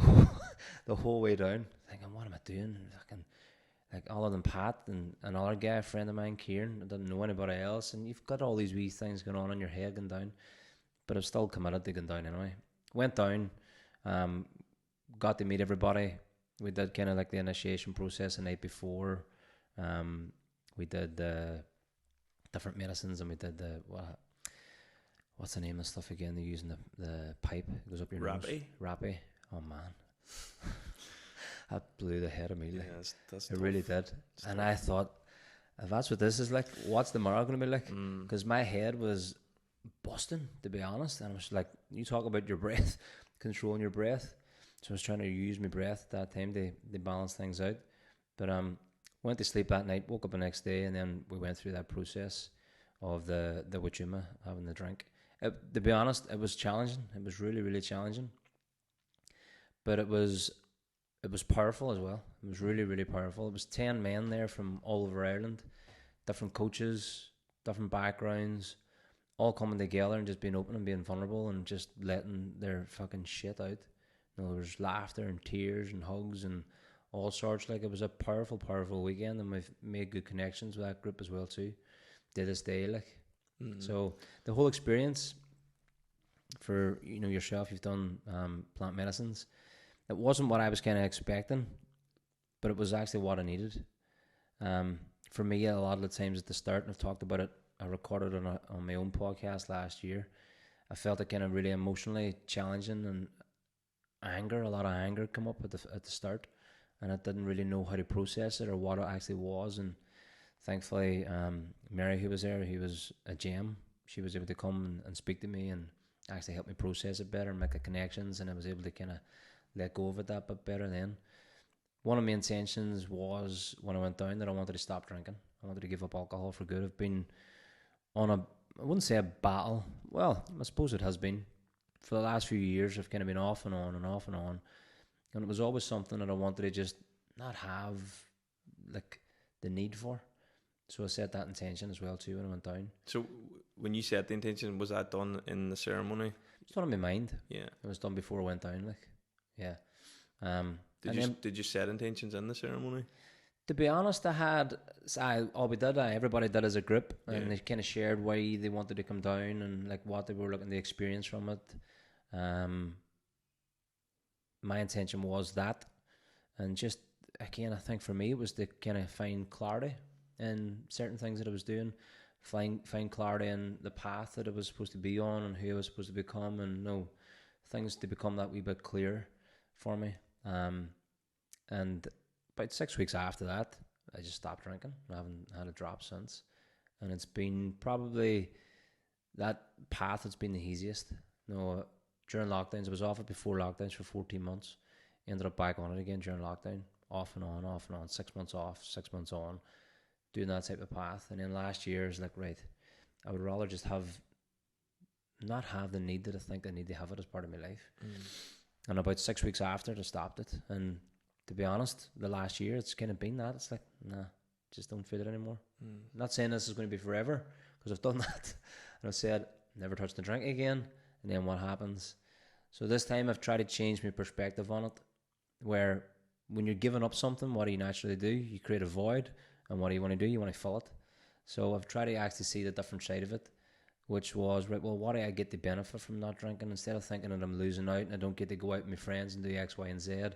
the whole way down, thinking, what am I doing? And fucking, like, other than Pat and another guy, a friend of mine, Kieran, I didn't know anybody else, and you've got all these wee things going on in your head going down, but I'm still committed to going down anyway. Went down, got to meet everybody. We did kind of like the initiation process the night before. We did the different medicines, and we did the what's the name of the stuff again? They're using the pipe. It goes up your nose. Rappy. Oh man, that blew the head of me. Like.
Yeah, that's
it really did. And I thought, if that's what this is like, what's tomorrow going to be like? Because my head was busting, to be honest. And I was like, you talk about your breath, controlling your breath. So I was trying to use my breath at that time to balance things out. But went to sleep that night, woke up the next day, and then we went through that process of the Wachuma, having the drink. To be honest, it was challenging. It was really, really challenging. But it was powerful as well. It was really, really powerful. It was 10 men there from all over Ireland, different coaches, different backgrounds, all coming together and just being open and being vulnerable and just letting their fucking shit out. You know, there was laughter and tears and hugs and all sorts. Like, it was a powerful, powerful weekend, and we've made good connections with that group as well too, to this day. Like, so the whole experience for yourself, you've done plant medicines. It wasn't what I was kind of expecting, but it was actually what I needed. For me, a lot of the times at the start, and I've talked about it, I recorded on my own podcast last year. I felt it kind of really emotionally challenging, and a lot of anger come up at the start, and I didn't really know how to process it or what it actually was. And thankfully, Mary, who was there, who was a gem, she was able to come and speak to me and actually help me process it better and make the connections, and I was able to kind of let go of it that bit better then. One of my intentions was, when I went down, that I wanted to stop drinking. I wanted to give up alcohol for good. I've been on I wouldn't say a battle, well, I suppose it has been. For the last few years, I've kind of been off and on and off and on, and it was always something that I wanted to just not have, like, the need for. So I set that intention as well too when I went down.
So when you set the intention, was that done in the ceremony?
It was done in my mind.
Yeah.
It was done before I went down, like. Yeah.
Did you set intentions in the ceremony?
To be honest, everybody did as a group, and they kind of shared why they wanted to come down and like what they were looking to experience from it. My intention was that, and just again, I think for me it was to kind of find clarity in certain things that I was doing, find clarity in the path that I was supposed to be on and who I was supposed to become, and things to become that wee bit clearer for me. And about 6 weeks after that, I just stopped drinking. I haven't had a drop since, and it's been probably that path that's been the easiest. During lockdowns, I was off it before lockdowns for 14 months. Ended up back on it again during lockdown, off and on, 6 months off, 6 months on, doing that type of path. And then last year is like, right, I would rather just not have the need that I think I need to have it as part of my life. And about 6 weeks after, I stopped it. And to be honest, the last year, it's kind of been that. It's like, nah, just don't feel it anymore. Not saying this is going to be forever, because I've done that. And I've said, never touch the drink again. And then what happens? So this time I've tried to change my perspective on it, where when you're giving up something, what do you naturally do? You create a void. And what do you want to do? You want to fill it. So I've tried to actually see the different side of it, which was, right, well, what do I get the benefit from not drinking? Instead of thinking that I'm losing out and I don't get to go out with my friends and do X, Y, and Z, I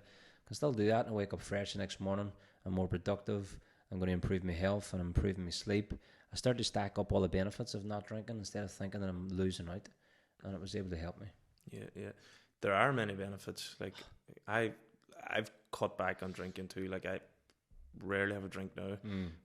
can still do that and wake up fresh the next morning. I'm more productive. I'm going to improve my health and improving my sleep. I started to stack up all the benefits of not drinking instead of thinking that I'm losing out, and it was able to help me.
Yeah. There are many benefits. Like, I've cut back on drinking too. Like, I rarely have a drink now,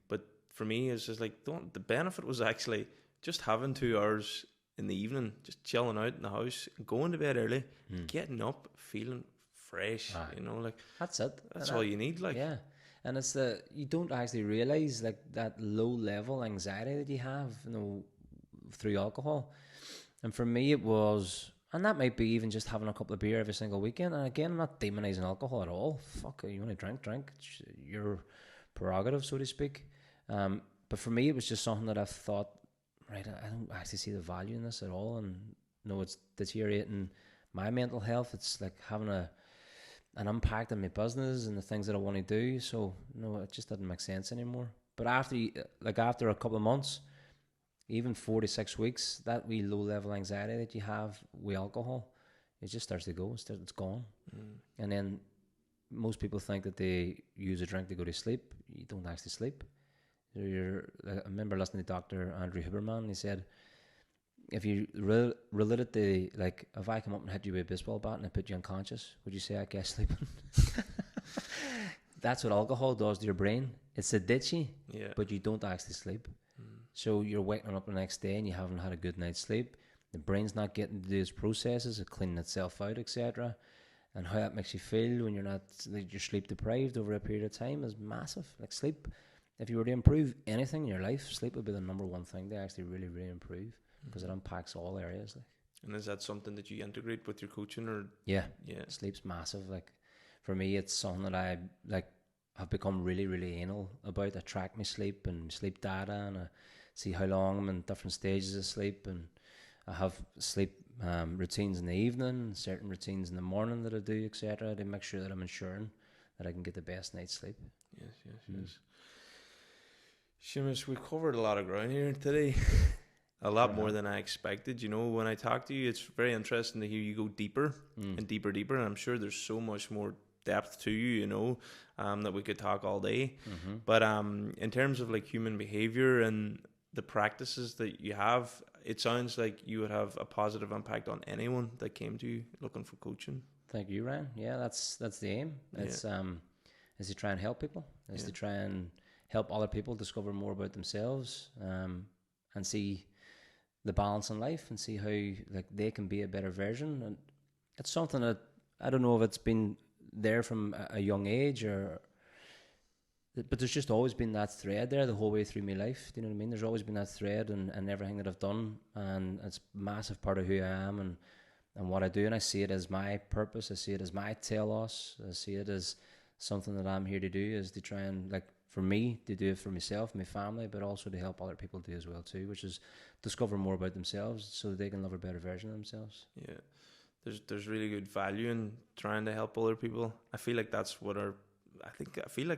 but for me, it's just like the benefit was actually just having 2 hours in the evening, just chilling out in the house, going to bed early, getting up, feeling fresh. You know, like
that's it.
that's all you need. Like,
yeah, and it's you don't actually realize like that low level anxiety that you have, you know, through alcohol. And for me, it was, and that might be even just having a couple of beer every single weekend. And again, I'm not demonizing alcohol at all. Fuck, you want to drink. It's your prerogative, so to speak. But for me, it was just something that I've thought, right, I don't actually see the value in this at all. And no, it's deteriorating my mental health. It's like having an impact on my business and the things that I want to do. So no, it just doesn't make sense anymore. But after a couple of months, even 4 to 6 weeks, that wee low level anxiety that you have with alcohol, it just starts to go. It's gone. And then most people think that they use a drink to go to sleep. You don't actually sleep. I remember listening to Dr. Andrew Huberman. He said, if you relate it to, like, if I come up and hit you with a baseball bat and I put you unconscious, would you say I guess sleeping? That's what alcohol does to your brain. It sedates you, but you don't actually sleep. So you're waking up the next day and you haven't had a good night's sleep. The brain's not getting to do its processes of cleaning itself out, etc. And how that makes you feel when you're sleep deprived over a period of time is massive. Like sleep, if you were to improve anything in your life, sleep would be the number one thing to actually really, really improve, because it impacts all areas. Like.
And is that something that you integrate with your coaching, or?
Yeah. Sleep's massive. Like for me, it's something that I have become really, really anal about. I track my sleep and sleep data, and I see how long I'm in different stages of sleep, and I have sleep routines in the evening, certain routines in the morning that I do, etc., to make sure that I'm ensuring that I can get the best night's sleep.
Yes. Seamus, we've covered a lot of ground here today. A lot more than I expected. You know, when I talk to you, it's very interesting to hear you go deeper and deeper, and I'm sure there's so much more depth to you, you know, that we could talk all day. But in terms of like human behavior and the practices that you have, it sounds like you would have a positive impact on anyone that came to you looking for coaching.
Thank you, Ryan. Yeah, that's the aim. It's is to try and help people, to try and help other people discover more about themselves, and see the balance in life, and see how like they can be a better version. And it's something that I don't know if it's been there from a young age, but there's just always been that thread there the whole way through my life. Do you know what I mean? There's always been that thread and everything that I've done, and it's a massive part of who I am and what I do. And I see it as my purpose. I see it as my telos. I see it as something that I'm here to do, is to try and, like, for me, to do it for myself, my family, but also to help other people do as well too, which is discover more about themselves so that they can live a better version of themselves.
Yeah. There's really good value in trying to help other people. I feel like that's what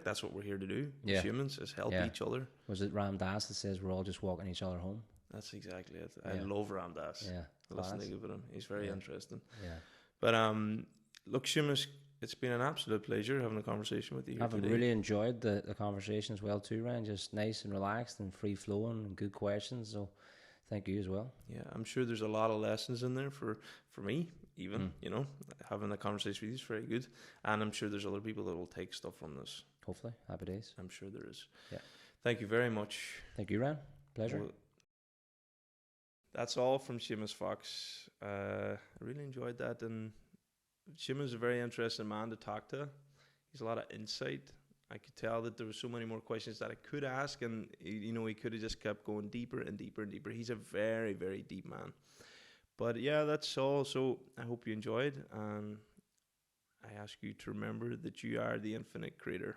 that's what we're here to do. As humans, is help each other.
Was it Ram Dass that says we're all just walking each other home?
That's exactly it. I love Ram Dass.
Yeah.
Listening to him. He's very interesting.
Yeah.
But look, Seamus, it's been an absolute pleasure having a conversation with you here today.
I've really enjoyed the conversation as well too, Ryan. Just nice and relaxed and free flowing and good questions. So thank you as well.
Yeah, I'm sure there's a lot of lessons in there for me, even, you know, having a conversation with you is very good. And I'm sure there's other people that will take stuff from this.
Hopefully. Happy days.
I'm sure there is.
Yeah.
Thank you very much.
Thank you, Ryan. Pleasure.
Well, that's all from Seamus Fox. I really enjoyed that. And Seamus is a very interesting man to talk to. He's a lot of insight. I could tell that there were so many more questions that I could ask, and you know, he could have just kept going deeper and deeper and deeper. He's a very, very deep man. But yeah, that's all. So I hope you enjoyed, and I ask you to remember that you are the infinite creator.